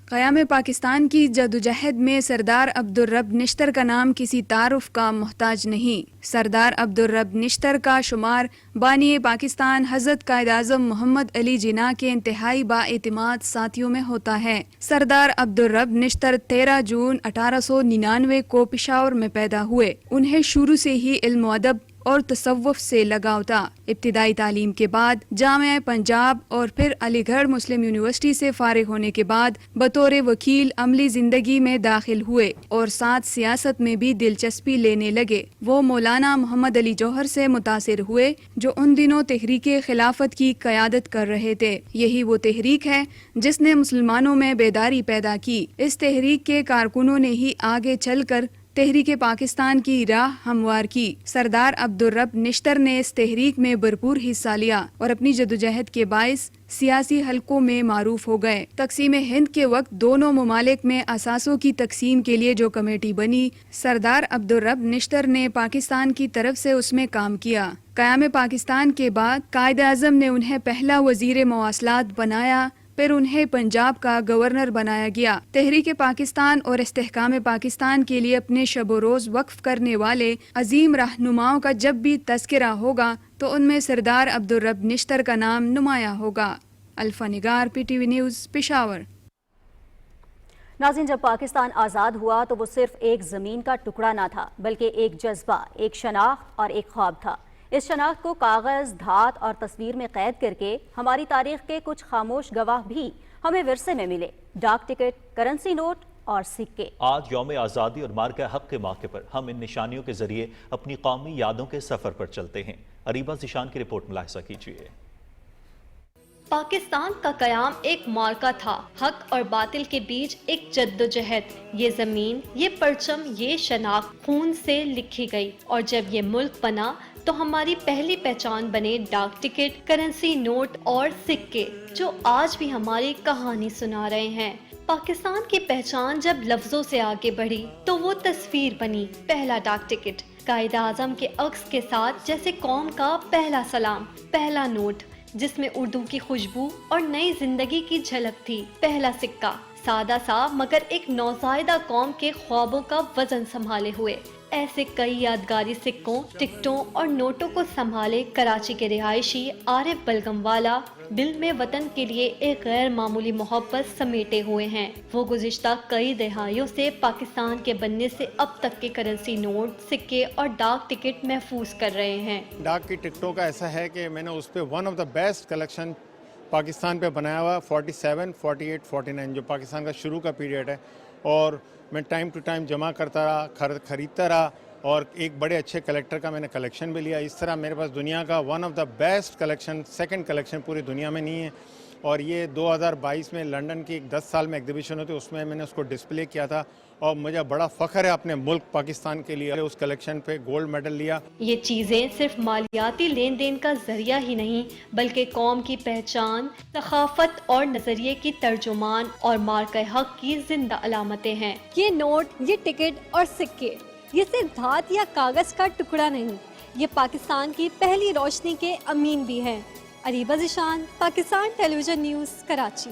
قیام پاکستان کی جدوجہد میں سردار عبدالرب نشتر کا نام کسی تعارف کا محتاج نہیں۔ سردار عبدالرب نشتر کا شمار بانی پاکستان حضرت قائد اعظم محمد علی جناح کے انتہائی بااعتماد ساتھیوں میں ہوتا ہے۔ سردار عبدالرب نشتر 13 جون 1899 کو پشاور میں پیدا ہوئے۔ انہیں شروع سے ہی علم و ادب اور تصوف سے لگاؤ تھا۔ ابتدائی تعلیم کے بعد جامعہ پنجاب اور پھر علی گڑھ مسلم یونیورسٹی سے فارغ ہونے کے بعد بطور وکیل عملی زندگی میں داخل ہوئے اور ساتھ سیاست میں بھی دلچسپی لینے لگے۔ وہ مولانا محمد علی جوہر سے متاثر ہوئے جو ان دنوں تحریک خلافت کی قیادت کر رہے تھے۔ یہی وہ تحریک ہے جس نے مسلمانوں میں بیداری پیدا کی۔ اس تحریک کے کارکنوں نے ہی آگے چل کر تحریک پاکستان کی راہ ہموار کی۔ سردار عبدالرب نشتر نے اس تحریک میں بھرپور حصہ لیا اور اپنی جدوجہد کے باعث سیاسی حلقوں میں معروف ہو گئے۔ تقسیم ہند کے وقت دونوں ممالک میں اثاثوں کی تقسیم کے لیے جو کمیٹی بنی، سردار عبدالرب نشتر نے پاکستان کی طرف سے اس میں کام کیا۔ قیام پاکستان کے بعد قائد اعظم نے انہیں پہلا وزیر مواصلات بنایا، پھر انہیں پنجاب کا گورنر بنایا گیا۔ تحریک پاکستان اور استحکام پاکستان کے لیے اپنے شب و روز وقف کرنے والے عظیم رہنماؤں کا جب بھی تذکرہ ہوگا تو ان میں سردار عبدالرب نشتر کا نام نمایاں ہوگا۔ الفا نگار، PTV نیوز، پشاور۔ ناظرین، جب پاکستان آزاد ہوا تو وہ صرف ایک زمین کا ٹکڑا نہ تھا بلکہ ایک جذبہ، ایک شناخت اور ایک خواب تھا۔ اس شناخت کو کاغذ، دھات اور تصویر میں قید کر کے ہماری تاریخ کے کچھ خاموش گواہ بھی ہمیں ورثے میں ملے۔ ڈاک ٹکٹ، کرنسی نوٹ اور سکے۔ آج یوم آزادی اور مارکہ حق کے موقع پر ہم ان نشانیوں کے ذریعے اپنی قومی یادوں کے سفر پر چلتے ہیں۔ اریبہ ذیشان کی رپورٹ ملاحظہ کیجیے۔ پاکستان کا قیام ایک معرکہ تھا، حق اور باطل کے بیچ ایک جدوجہد۔ یہ زمین، یہ پرچم، یہ شناخت خون سے لکھی گئی، اور جب یہ ملک بنا تو ہماری پہلی پہچان بنے ڈاک ٹکٹ، کرنسی نوٹ اور سکے، جو آج بھی ہماری کہانی سنا رہے ہیں۔ پاکستان کی پہچان جب لفظوں سے آگے بڑھی تو وہ تصویر بنی۔ پہلا ڈاک ٹکٹ قائد اعظم کے عکس کے ساتھ، جیسے قوم کا پہلا سلام۔ پہلا نوٹ جس میں اردو کی خوشبو اور نئی زندگی کی جھلک تھی۔ پہلا سکہ سادہ سا مگر ایک نوزائیدہ قوم کے خوابوں کا وزن سنبھالے ہوئے۔ ایسے کئی یادگاری سکوں، ٹکٹوں اور نوٹوں کو سنبھالے کراچی کے رہائشی عارف بلغم والا دل میں وطن کے لیے ایک غیر معمولی محبت سمیٹے ہوئے ہیں۔ وہ گزشتہ کئی دہائیوں سے پاکستان کے بننے سے اب تک کے کرنسی نوٹ، سکے اور ڈاک ٹکٹ محفوظ کر رہے ہیں۔ ڈاک کی ٹکٹوں کا ایسا ہے کہ میں نے اس پہ one of the best collection Pakistan پہ بنایا ہوا 47، 48، 49 جو پاکستان کا شروع کا پیریڈ ہے، اور میں ٹائم ٹو ٹائم جمع کرتا رہا، خریدتا رہا، اور ایک بڑے اچھے کلیکٹر کا میں نے کلیکشن بھی لیا۔ اس طرح میرے پاس دنیا کا one of the best collection, second collection پوری دنیا میں نہیں ہے، اور یہ 2022 میں لنڈن کی ایک 10 سال میں ایگزیبیشن ہوتی، اس میں نے اس کو ڈسپلے کیا تھا، اور مجھے بڑا فخر ہے اپنے ملک پاکستان کے لیے اس کلیکشن پہ گولڈ میڈل لیا۔ یہ چیزیں صرف مالیاتی لین دین کا ذریعہ ہی نہیں بلکہ قوم کی پہچان، ثقافت اور نظریے کی ترجمان اور مارکہ حق کی زندہ علامتیں ہیں۔ یہ نوٹ، یہ ٹکٹ اور سکے، یہ صرف دھات یا کاغذ کا ٹکڑا نہیں، یہ پاکستان کی پہلی روشنی کے امین بھی ہیں۔ Areeba Zeeshan, Pakistan television news, Karachi.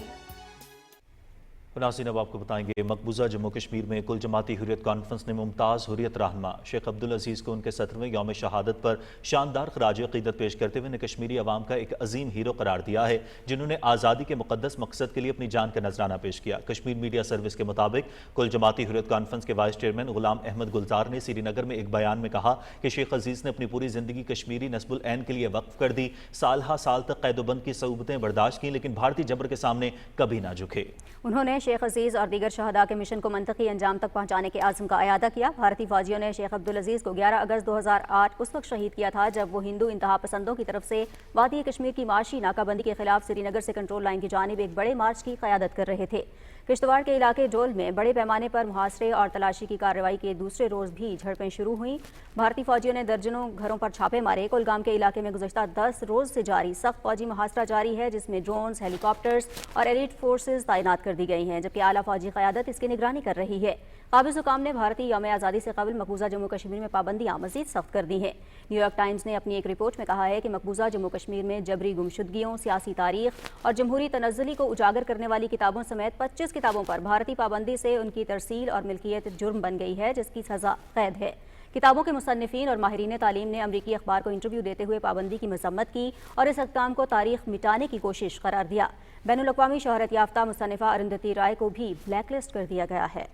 ناظرین، اب آپ کو بتائیں گے مقبوضہ جموں کشمیر میں کل جماعتی حریت کانفرنس نے ممتاز حریت رہنما شیخ عبدالعزیز کو ان کے 17ویں یوم شہادت پر شاندار خراج عقیدت پیش کرتے ہوئے کشمیری عوام کا ایک عظیم ہیرو قرار دیا ہے جنہوں نے آزادی کے مقدس مقصد کے لیے اپنی جان کا نذرانہ پیش کیا۔ کشمیر میڈیا سروس کے مطابق کل جماعتی حریت کانفرنس کے وائس چیئرمین غلام احمد گلزار نے سری نگر میں ایک بیان میں کہا کہ شیخ عزیز نے اپنی پوری زندگی کشمیری نسب العین کے لیے وقف کر دی، سال ہا سال تک قید و بند کی صعوبتیں برداشت کیں لیکن بھارتی جبر کے سامنے کبھی نہ جھکے۔ انہوں نے شیخ عزیز اور دیگر شہداء کے مشن کو منطقی انجام تک پہنچانے کے عزم کا اعادہ کیا۔ بھارتی فوجیوں نے شیخ عبدالعزیز کو 11 اگست 2008 اس وقت شہید کیا تھا جب وہ ہندو انتہا پسندوں کی طرف سے وادی کشمیر کی معاشی ناکہ بندی کے خلاف سری نگر سے کنٹرول لائن کی جانب ایک بڑے مارچ کی قیادت کر رہے تھے۔ کشتواڑ کے علاقے ڈول میں بڑے پیمانے پر محاصرے اور تلاشی کی کارروائی کے دوسرے روز بھی جھڑپیں شروع ہوئیں۔ بھارتی فوجیوں نے درجنوں گھروں پر چھاپے مارے۔ کولگام کے علاقے میں گزشتہ 10 روز سے جاری سخت فوجی محاصرہ جاری ہے، جس میں ڈرونز، ہیلی کاپٹرز اور ایلیٹ فورسز تعینات کر دی گئی ہیں، جبکہ اعلیٰ فوجی قیادت اس کی نگرانی کر رہی ہے۔ قابض حکام نے بھارتی یوم آزادی سے قبل مقبوضہ جموں کشمیر میں پابندیاں مزید سخت کر دی ہیں۔ نیو یارک ٹائمز نے اپنی ایک رپورٹ میں کہا ہے کہ مقبوضہ جموں کشمیر میں جبری گمشدگیوں، سیاسی تاریخ اور جمہوری تنزلی کو اجاگر کرنے والی کتابوں سمیت 25 کتابوں پر بھارتی پابندی سے ان کی ترسیل اور ملکیت جرم بن گئی ہے، جس کی سزا قید ہے۔ کتابوں کے مصنفین اور ماہرین تعلیم نے امریکی اخبار کو انٹرویو دیتے ہوئے پابندی کی مذمت کی اور اس اقدام کو تاریخ مٹانے کی کوشش قرار دیا۔ بین الاقوامی شہرت یافتہ مصنفہ ارندھتی رائے کو بھی بلیک لسٹ کر دیا گیا ہے۔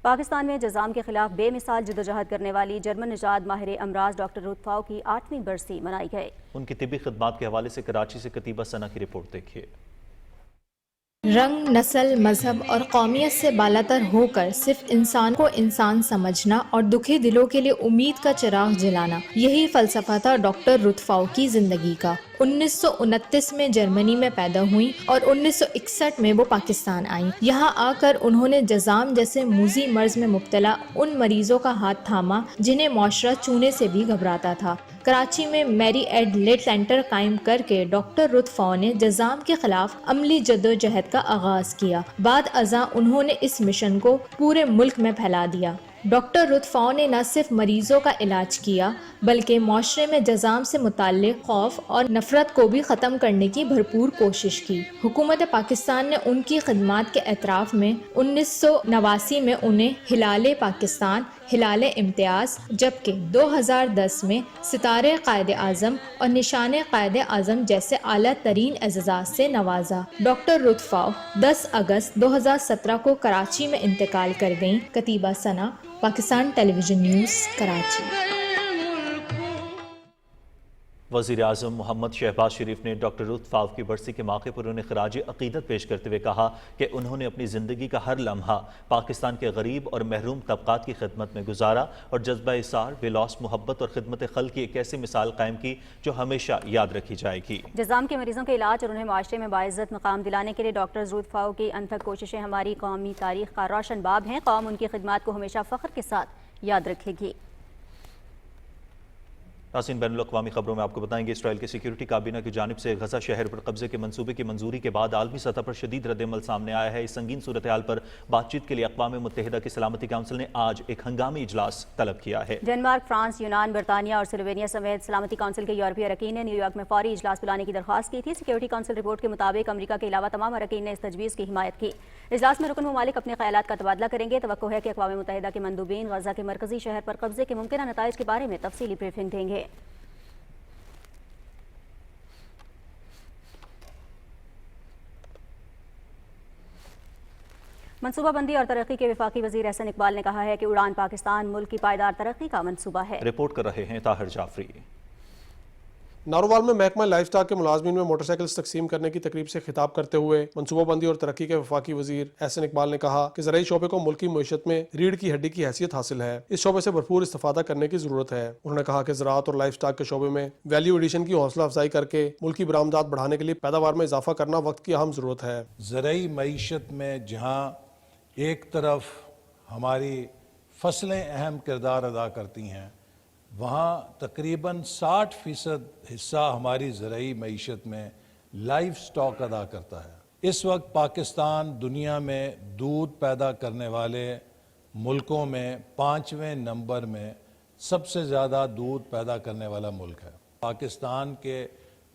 پاکستان میں جزام کے خلاف بے مثال جدوجہد کرنے والی جرمن نژاد ماہر امراض ڈاکٹر رود فاؤ کی 8ویں برسی منائی گئی۔ ان کی طبی خدمات کے حوالے سے کراچی سے کتیبہ ثنا کی رپورٹ دیکھیے۔ رنگ، نسل، مذہب اور قومیت سے بالاتر ہو کر صرف انسان کو انسان سمجھنا اور دکھے دلوں کے لیے امید کا چراغ جلانا، یہی فلسفہ تھا ڈاکٹر رود فاؤ کی زندگی کا۔ 1929 میں جرمنی میں پیدا ہوئیں اور 1961 میں وہ پاکستان آئیں۔ یہاں آ کر انہوں نے جزام جیسے موذی مرض میں مبتلا ان مریضوں کا ہاتھ تھاما جنہیں معاشرہ چھونے سے بھی گھبراتا تھا۔ کراچی میں میری ایڈ لیٹ سینٹر قائم کر کے ڈاکٹر رود فاؤ نے جزام کے خلاف عملی جدوجہد کا آغاز کیا۔ بعد ازاں انہوں نے اس مشن کو پورے ملک میں پھیلا دیا۔ ڈاکٹر رود فاؤ نے نہ صرف مریضوں کا علاج کیا بلکہ معاشرے میں جزام سے متعلق خوف اور نفرت کو بھی ختم کرنے کی بھرپور کوشش کی۔ حکومت پاکستان نے ان کی خدمات کے اعتراف میں 1989 میں انہیں ہلال پاکستان، ہلال امتیاز، جبکہ 2010 میں ستارے قائد اعظم اور نشان قائد اعظم جیسے اعلیٰ ترین اعزازات سے نوازا۔ ڈاکٹر رود فاؤ 10 اگست 2017 کو کراچی میں انتقال کر گئیں۔ کتیبہ ثنا، Pakistan television news, Karachi. وزیر اعظم محمد شہباز شریف نے ڈاکٹر رود فاؤ کی برسی کے موقع پر انہیں خراج عقیدت پیش کرتے ہوئے کہا کہ انہوں نے اپنی زندگی کا ہر لمحہ پاکستان کے غریب اور محروم طبقات کی خدمت میں گزارا اور جذبہ ایثار، بے لوث محبت اور خدمت خلق کی ایک ایسی مثال قائم کی جو ہمیشہ یاد رکھی جائے گی۔ جزام کے مریضوں کے علاج اور انہیں معاشرے میں باعزت مقام دلانے کے لیے ڈاکٹر رود فاؤ کی انتھک کوششیں ہماری قومی تاریخ کا روشن باب ہیں۔ قوم ان کی خدمات کو ہمیشہ فخر کے ساتھ یاد رکھے گی۔ ناظرین، بین الاقوامی خبروں میں آپ کو بتائیں گے اسرائیل کے سیکیورٹی کابینہ کی جانب سے غزہ شہر پر قبضے کے منصوبے کی منظوری کے بعد عالمی سطح پر شدید رد عمل سامنے آیا ہے۔ اس سنگین صورتحال پر بات چیت کے لیے اقوام متحدہ کی سلامتی کونسل نے آج ایک ہنگامی اجلاس طلب کیا ہے۔ ڈنمارک، فرانس، یونان، برطانیہ اور سلووینیا سمیت سلامتی کونسل کے یورپی اراکین نے نیو یارک میں فوری اجلاس بلانے کی درخواست کی تھی۔ سیکیورٹی کونسل رپورٹ کے مطابق امریکہ کے علاوہ تمام اراکین نے اس تجویز کی حمایت کی۔ اجلاس میں رکن ممالک اپنے خیالات کا تبادلہ کریں گے۔ توقع ہے کہ اقوام متحدہ کے مندوبین غزہ کے مرکزی شہر پر قبضے کے ممکنہ نتائج کے بارے میں تفصیلی بریفنگ دیں گے۔ منصوبہ بندی اور ترقی کے وفاقی وزیر احسن اقبال نے کہا ہے کہ اڑان پاکستان ملک کی پائیدار ترقی کا منصوبہ ہے۔ رپورٹ کر رہے ہیں طاہر جعفری۔ نارووال میں محکمہ لائف سٹاک کے ملازمین میں موٹر سائیکلز تقسیم کرنے کی تقریب سے خطاب کرتے ہوئے منصوبہ بندی اور ترقی کے وفاقی وزیر احسن اقبال نے کہا کہ زرعی شعبے کو ملکی معیشت میں ریڑھ کی ہڈی کی حیثیت حاصل ہے۔ اس شعبے سے بھرپور استفادہ کرنے کی ضرورت ہے۔ انہوں نے کہا کہ زراعت اور لائف سٹاک کے شعبے میں ویلیو ایڈیشن کی حوصلہ افزائی کر کے ملکی برآمدات بڑھانے کے لیے پیداوار میں اضافہ کرنا وقت کی اہم ضرورت ہے۔ زرعی معیشت میں جہاں ایک طرف ہماری فصلیں اہم کردار ادا کرتی ہیں، وہاں تقریباً 60% حصہ ہماری زرعی معیشت میں لائف سٹاک ادا کرتا ہے۔ اس وقت پاکستان دنیا میں دودھ پیدا کرنے والے ملکوں میں 5ویں نمبر میں سب سے زیادہ دودھ پیدا کرنے والا ملک ہے۔ پاکستان کے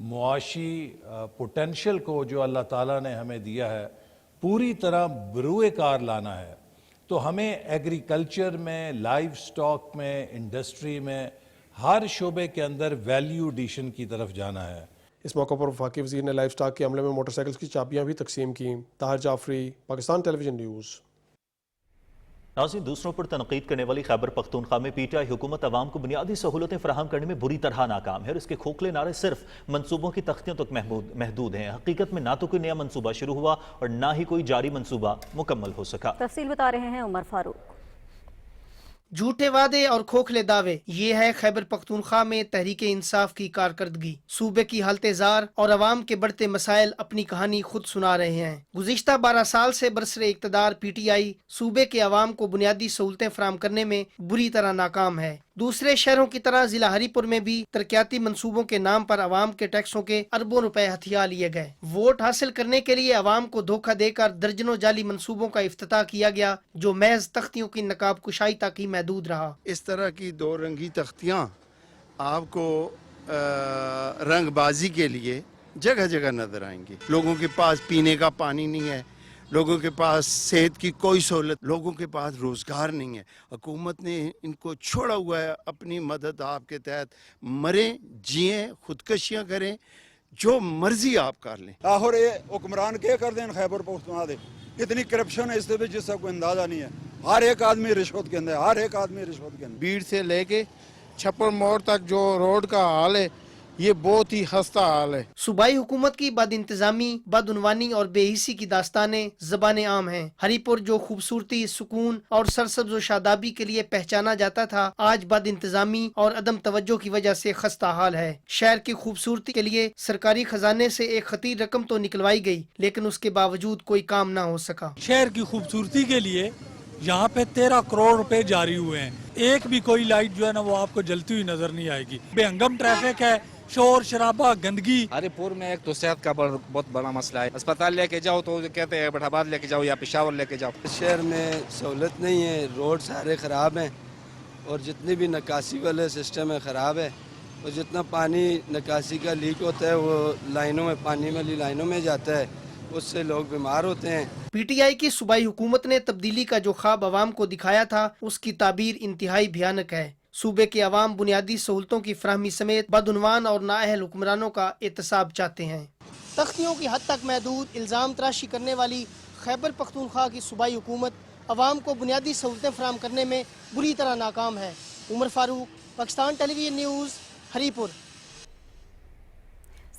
معاشی پوٹینشل کو جو اللہ تعالیٰ نے ہمیں دیا ہے پوری طرح بروئے کار لانا ہے، تو ہمیں ایگریکلچر میں، لائف سٹاک میں، انڈسٹری میں، ہر شعبے کے اندر ویلیو ایڈیشن کی طرف جانا ہے۔ اس موقع پر وفاقی وزیر نے لائف سٹاک کے عملے میں موٹر سائیکلز کی چابیاں بھی تقسیم کی۔ Tahir Jafri, Pakistan television news. ناظرین، دوسروں پر تنقید کرنے والی خیبر پختونخوا میں پی ٹی آئی حکومت عوام کو بنیادی سہولتیں فراہم کرنے میں بری طرح ناکام ہے اور اس کے کھوکھلے نعرے صرف منصوبوں کی تختیوں تک محدود ہیں۔ حقیقت میں نہ تو کوئی نیا منصوبہ شروع ہوا اور نہ ہی کوئی جاری منصوبہ مکمل ہو سکا۔ تفصیل بتا رہے ہیں عمر فاروق۔ جھوٹے وعدے اور کھوکھلے دعوے، یہ ہے خیبر پختونخوا میں تحریک انصاف کی کارکردگی۔ صوبے کی حالت زار اور عوام کے بڑھتے مسائل اپنی کہانی خود سنا رہے ہیں۔ گزشتہ 12 سال سے برسر اقتدار پی ٹی آئی صوبے کے عوام کو بنیادی سہولتیں فراہم کرنے میں بری طرح ناکام ہے۔ دوسرے شہروں کی طرح ضلع ہری پور میں بھی ترقیاتی منصوبوں کے نام پر عوام کے ٹیکسوں کے اربوں روپے ہتھیا لیے گئے۔ ووٹ حاصل کرنے کے لیے عوام کو دھوکہ دے کر درجنوں جعلی منصوبوں کا افتتاح کیا گیا، جو محض تختیوں کی نقاب کشائی تک ہی محدود رہا۔ اس طرح کی دو رنگی تختیاں آپ کو رنگ بازی کے لیے جگہ جگہ نظر آئیں گی۔ لوگوں کے پاس پینے کا پانی نہیں ہے، لوگوں کے پاس صحت کی کوئی سہولت، لوگوں کے پاس روزگار نہیں ہے۔ حکومت نے ان کو چھوڑا ہوا ہے اپنی مدد آپ کے تحت، مریں جئیں، خودکشیاں کریں، جو مرضی آپ کر لیں۔ آخر یہ حکمران کیا کر دیں خیبر پختونخوا دے، اتنی کرپشن ہے اس طرح جس کا کوئی اندازہ نہیں ہے۔ ہر ایک آدمی رشوت کے اندر، ہر ایک آدمی رشوت کے اندر۔ بھیڑ سے لے کے چھپر موڑ تک جو روڈ کا حال ہے یہ بہت ہی خستہ حال ہے۔ صوبائی حکومت کی بد انتظامی، بدعنوانی اور بے حسی کی داستانیں زبان عام ہیں۔ ہری پور جو خوبصورتی، سکون اور سرسبز و شادابی کے لیے پہچانا جاتا تھا، آج بد انتظامی اور عدم توجہ کی وجہ سے خستہ حال ہے۔ شہر کی خوبصورتی کے لیے سرکاری خزانے سے ایک خطیر رقم تو نکلوائی گئی، لیکن اس کے باوجود کوئی کام نہ ہو سکا۔ شہر کی خوبصورتی کے لیے یہاں پہ 13 کروڑ روپے جاری ہوئے ہیں، ایک بھی کوئی لائٹ جو ہے نا وہ آپ کو جلتی ہوئی نظر نہیں آئے گی۔ بے ہنگم ٹریفک ہے، شور شرابہ، گندگی۔ ہری پور میں ایک تو صحت کا بہت بڑا مسئلہ ہے، اسپتال لے کے جاؤ تو کہتے ہیں ایبٹ آباد لے کے جاؤ یا پشاور لے کے جاؤ۔ شہر میں سہولت نہیں ہے، روڈ سارے خراب ہیں اور جتنی بھی نکاسی والے سسٹم ہے خراب ہے، اور جتنا پانی نکاسی کا لیک ہوتا ہے وہ لائنوں میں، پانی والی لائنوں میں جاتا ہے، اس سے لوگ بیمار ہوتے ہیں۔ پی ٹی آئی کی صوبائی حکومت نے تبدیلی کا جو خواب عوام کو دکھایا تھا، اس کی تعبیر انتہائی بھیانک ہے۔ صوبے کے عوام بنیادی سہولتوں کی فراہمی سمیت بدعنوان اور نااہل حکمرانوں کا احتساب چاہتے ہیں۔ تختیوں کی حد تک محدود الزام تراشی کرنے والی خیبر پختونخوا کی صوبائی حکومت عوام کو بنیادی سہولتیں فراہم کرنے میں بری طرح ناکام ہے۔ عمر فاروق، پاکستان ٹیلی ویژن نیوز، ہری پور۔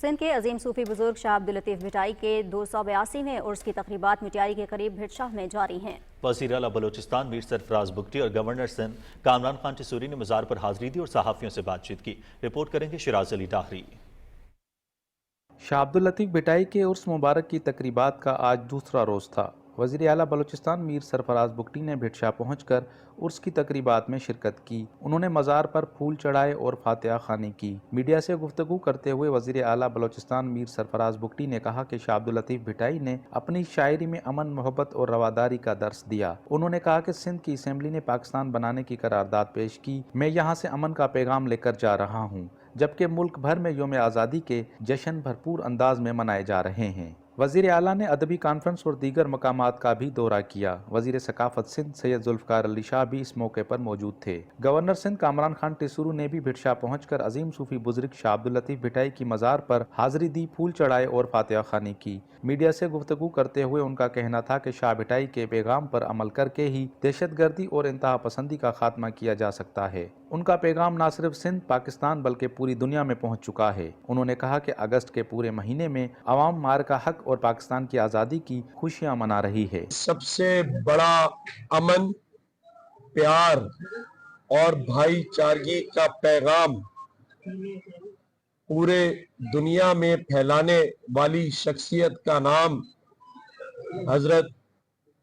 سندھ کے عظیم صوفی بزرگ شاہ عبداللطیف بھٹائی کے 282ویں عرس کی تقریبات مٹیاری کے قریب بھٹ شاہ میں جاری ہیں۔ وزیر اعلیٰ بلوچستان میر سرفراز بگٹی اور گورنر سندھ کامران خان ٹسوری نے مزار پر حاضری دی اور صحافیوں سے بات چیت کی۔ رپورٹ کریں گے شراز علی ڈاہری۔ شاہ عبداللطیف بھٹائی کے عرس مبارک کی تقریبات کا آج دوسرا روز تھا۔ وزیر اعلیٰ بلوچستان میر سرفراز بگٹی نے بھٹ شاہ پہنچ کر عرس کی تقریبات میں شرکت کی۔ انہوں نے مزار پر پھول چڑھائے اور فاتحہ خوانی کی۔ میڈیا سے گفتگو کرتے ہوئے وزیر اعلیٰ بلوچستان میر سرفراز بگٹی نے کہا کہ شاہ عبداللطیف بھٹائی نے اپنی شاعری میں امن، محبت اور رواداری کا درس دیا۔ انہوں نے کہا کہ سندھ کی اسمبلی نے پاکستان بنانے کی قرارداد پیش کی، میں یہاں سے امن کا پیغام لے کر جا رہا ہوں، جبکہ ملک بھر میں یوم آزادی کے جشن بھرپور انداز میں منائے جا رہے ہیں۔ وزیر اعلیٰ نے ادبی کانفرنس اور دیگر مقامات کا بھی دورہ کیا۔ وزیر ثقافت سندھ سید ذوالفقار علی شاہ بھی اس موقع پر موجود تھے۔ گورنر سندھ کامران خان ٹسورو نے بھی بھٹ شاہ پہنچ کر عظیم صوفی بزرگ شاہ عبداللطیف بھٹائی کی مزار پر حاضری دی، پھول چڑھائے اور فاتحہ خوانی کی۔ میڈیا سے گفتگو کرتے ہوئے ان کا کہنا تھا کہ شاہ بھٹائی کے پیغام پر عمل کر کے ہی دہشت گردی اور انتہا پسندی کا خاتمہ کیا جا سکتا ہے۔ ان کا پیغام نہ صرف سندھ، پاکستان بلکہ پوری دنیا میں پہنچ چکا ہے۔ انہوں نے کہا کہ اگست کے پورے مہینے میں عوام مارکہ حق اور پاکستان کی آزادی کی خوشیاں منا رہی ہے۔ سب سے بڑا امن، پیار اور بھائی چارگی کا پیغام پورے دنیا میں پھیلانے والی شخصیت کا نام حضرت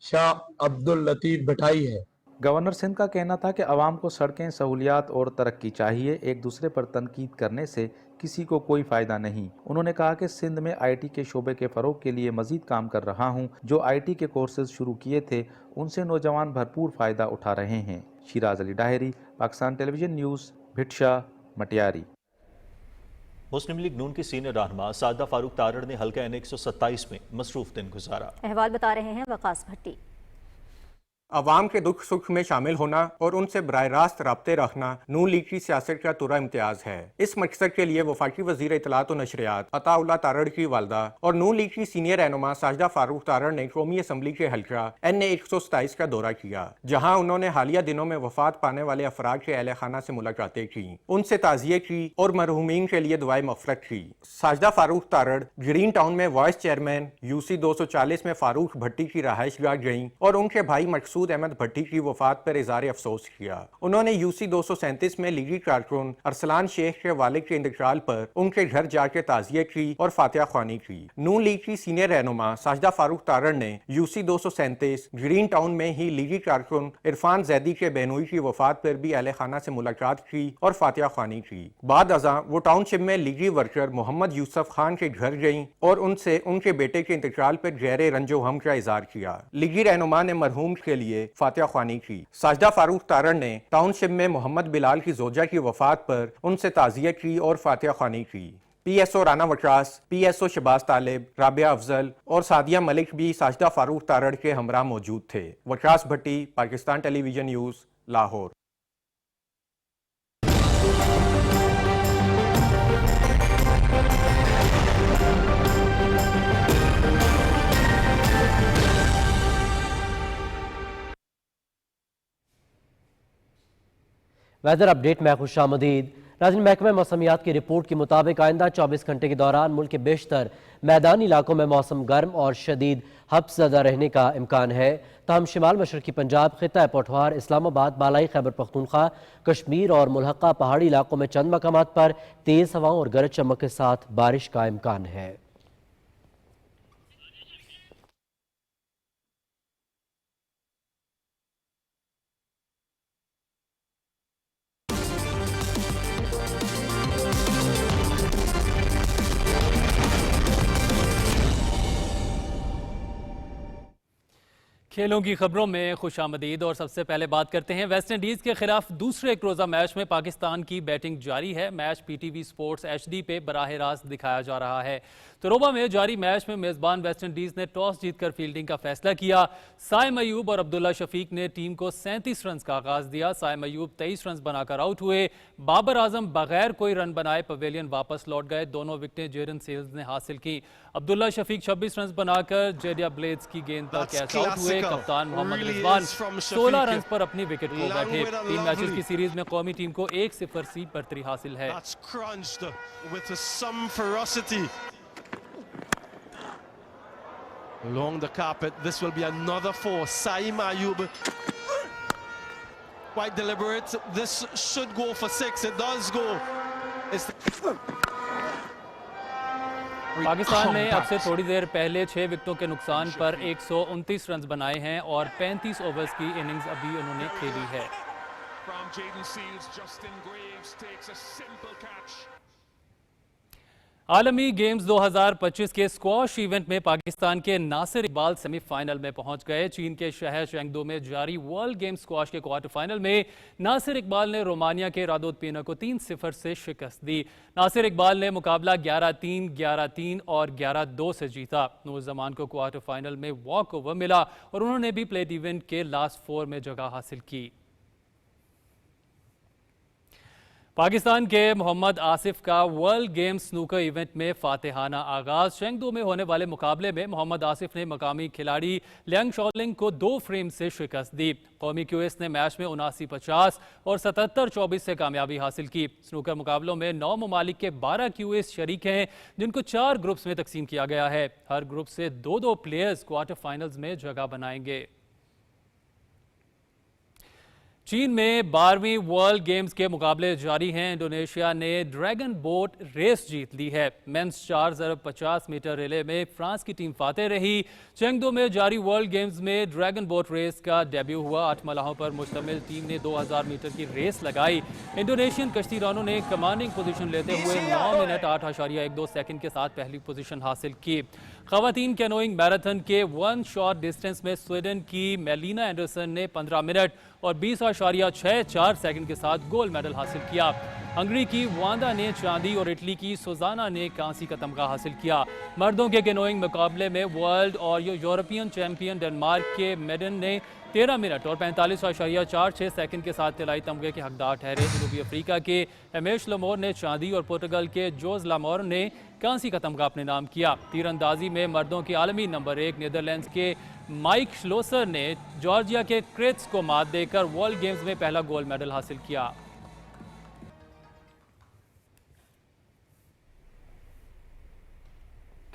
شاہ عبداللطیف بھٹائی ہے۔ گورنر سندھ کا کہنا تھا کہ عوام کو سڑکیں، سہولیات اور ترقی چاہیے، ایک دوسرے پر تنقید کرنے سے کسی کو کوئی فائدہ نہیں۔ انہوں نے کہا کہ سندھ میں آئی ٹی کے شعبے کے فروغ کے لیے مزید کام کر رہا ہوں۔ جو آئی ٹی کے کورسز شروع کیے تھے ان سے نوجوان بھرپور فائدہ اٹھا رہے ہیں۔ شراز علی ڈاہری، Pakistan television news, Bhatt شاہ، مٹیاری۔ مسلم لیگ نون کی سینئر رہنما ساجدہ فاروق تارڑ نے حلقہ N 127 میں مصروف دن گزارا۔ احوال بتا رہے ہیں وقاص بھٹی۔ عوام کے دکھ سکھ میں شامل ہونا اور ان سے براہ راست رابطے رکھنا نون لیگ کی سیاست کا ترا امتیاز ہے۔ اس مقصد کے لیے وفاقی وزیر اطلاعات و نشریات عطا اللہ تارڑ کی والدہ اور نون لیگ کی سینئر رہنما ساجدہ فاروق تارڑ نے قومی اسمبلی کے حلقہ N 127 کا دورہ کیا، جہاں انہوں نے حالیہ دنوں میں وفات پانے والے افراد کے اہل خانہ سے ملاقاتیں کی، ان سے تعزیت کی اور مرحومین کے لیے دعائیں مغفرت کی۔ ساجدہ فاروق تارڑ گرین ٹاؤن میں وائس چیئرمین UC 240 میں فاروق بھٹی کی رہائش گاہ گئیں اور ان کے بھائی مقصود مسعود احمد بھٹی کی وفات پر اظہار افسوس کیا۔ انہوں نے UC 237 میں لیگی کارکن ارسلان شیخ کے والد کے انتقال پر ان کے گھر جا کے تعزیت کی اور فاتحہ خوانی کی۔ نون لیگ کی سینئر رہنما ساجدہ فاروق تارڑ نے UC 237 گرین ٹاؤن میں ہی لیگی کارکن عرفان زیدی کے بہنوئی کی وفات پر بھی اہل خانہ سے ملاقات کی اور فاتحہ خوانی کی۔ بعد ازاں وہ ٹاؤن شپ میں لیگی ورکر محمد یوسف خان کے گھر گئیں اور ان سے ان کے بیٹے کے انتقال پر گہرے رنج و غم کا اظہار کیا۔ لیگی رہنما نے مرحوم کے لیے فاتحہ خوانی کی۔ ساجدہ فاروق تارڑ نے ٹاؤن شپ میں محمد بلال کی زوجہ کی وفات پر ان سے تعزیت کی اور فاتحہ خوانی کی۔ PSO رانا وکاس، PSO شہباز طالب، رابعہ افضل اور سعدیہ ملک بھی ساجدہ فاروق تارڑ کے ہمراہ موجود تھے۔ Vikas Bhatti, Pakistan television news, Lahore. Weather update میں خوش آمدید۔ ناظرین، محکمہ موسمیات کی رپورٹ کے مطابق آئندہ 24 گھنٹے کے دوران ملک کے بیشتر میدانی علاقوں میں موسم گرم اور شدید ہبس زدہ رہنے کا امکان ہے، تاہم شمال مشرقی پنجاب، خطہ پوٹھوار، اسلام آباد، بالائی خیبر پختونخوا، کشمیر اور ملحقہ پہاڑی علاقوں میں چند مقامات پر تیز ہواؤں اور گرج چمک کے ساتھ بارش کا امکان ہے۔ کھیلوں کی خبروں میں خوش آمدید، اور سب سے پہلے بات کرتے ہیں ویسٹ انڈیز کے خلاف دوسرے ایک روزہ میچ میں پاکستان کی بیٹنگ جاری ہے۔ میچ PTV سپورٹس HD پہ براہ راست دکھایا جا رہا ہے۔ توروبا میں جاری میچ میں میزبان ویسٹ انڈیز نے ٹاس جیت کر فیلڈنگ کا فیصلہ کیا۔ سائم ایوب اور عبداللہ شفیق نے ٹیم کو 37 رنز کا آغاز دیا۔ سائم ایوب 23 رنز بنا کر آؤٹ ہوئے۔ بابر اعظم بغیر کوئی رن بنائے پویلین واپس لوٹ گئے۔ دونوں وکٹیں جیڈن سیلز نے حاصل کی۔ عبداللہ شفیق 26 رنز بنا کر جیڈیا بلیڈز کی گیند پر کیچ آؤٹ ہوئے۔ کپتان محمد رضوان 16 رنز پر اپنی وکٹ کھو بیٹھے۔ 3 میچز کی سیریز میں قومی ٹیم کو 1-0 سی برتری حاصل ہے۔ Along the carpet, this will be another 4. Saim Ayub, quite deliberate. This should go for 6. It does go. Pakistan نے اب سے تھوڑی دیر پہلے 6 وکٹوں کے نقصان پر 129 رنز بنائے ہیں اور 35 اوورز کی اننگز ابھی انہوں نے کھیلی ہے۔ عالمی گیمز 2025 کے اسکواش ایونٹ میں پاکستان کے ناصر اقبال سیمی فائنل میں پہنچ گئے۔ چین کے شہر چینگدو میں جاری ورلڈ گیمز اسکواش کے کوارٹر فائنل میں ناصر اقبال نے رومانیہ کے رادوت پینا کو 3-0 سے شکست دی۔ ناصر اقبال نے مقابلہ 11-3، 11-3 اور 11-2 سے جیتا۔ نور زمان کو کوارٹر فائنل میں واک اوور ملا اور انہوں نے بھی پلیٹ ایونٹ کے لاسٹ 4 میں جگہ حاصل کی۔ پاکستان کے محمد آصف کا ورلڈ گیمز سنوکر ایونٹ میں فاتحانہ آغاز۔ چینگدو میں ہونے والے مقابلے میں محمد آصف نے مقامی کھلاڑی لینگ شاولنگ کو 2 فریم سے شکست دی۔ قومی QS نے میچ میں 79-50 اور 77-24 سے کامیابی حاصل کی۔ سنوکر مقابلوں میں 9 ممالک کے 12 QS شریک ہیں، جن کو 4 گروپس میں تقسیم کیا گیا ہے۔ ہر گروپ سے 2 پلیئرز کوارٹر فائنلز میں جگہ بنائیں گے۔ چین میں 12ویں ورلڈ گیمز کے مقابلے جاری ہیں۔ انڈونیشیا نے ڈریگن بوٹ ریس جیت لی ہے۔ مینز 4x50 میٹر ریلے میں فرانس کی ٹیم فاتح رہی۔ چینگدو میں جاری ورلڈ گیمز میں ڈریگن بوٹ ریس کا ڈیبیو ہوا۔ 8 ملاحوں پر مشتمل ٹیم نے 2000 میٹر کی ریس لگائی۔ انڈونیشین کشتی رانوں نے کمانڈنگ پوزیشن لیتے ہوئے 9 منٹ 8.12 سیکنڈ کے ساتھ پہلی پوزیشن حاصل کی۔ خواتین کینوئنگ میراتھن کے 1 شارٹ ڈسٹنس میں سویڈن کی میلینا اینڈرسن نے 15 منٹ اور 20.64 سیکنڈ کے ساتھ گولڈ میڈل حاصل کیا۔ ہنگری کی واندا نے چاندی اور اٹلی کی سوزانا نے کانسی کا تمغہ حاصل کیا۔ مردوں کے کینوئنگ مقابلے میں ورلڈ اور یورپین چیمپئن ڈنمارک کے میڈن نے 13 منٹ اور 45.46 سیکنڈ کے ساتھ طلائی تمغے کے حقدار ٹھہرے۔ جنوبی افریقہ کے ہمیش لمور نے چاندی اور پرتگال کے جوز لامور نے کانسی کا تمغہ اپنے نام کیا۔ تیر اندازی میں مردوں کے عالمی نمبر 1 نیدرلینڈز کے مائک شلوسر نے جارجیا کے کرٹس کو مات دے کر ورلڈ گیمز میں پہلا گولڈ میڈل حاصل کیا۔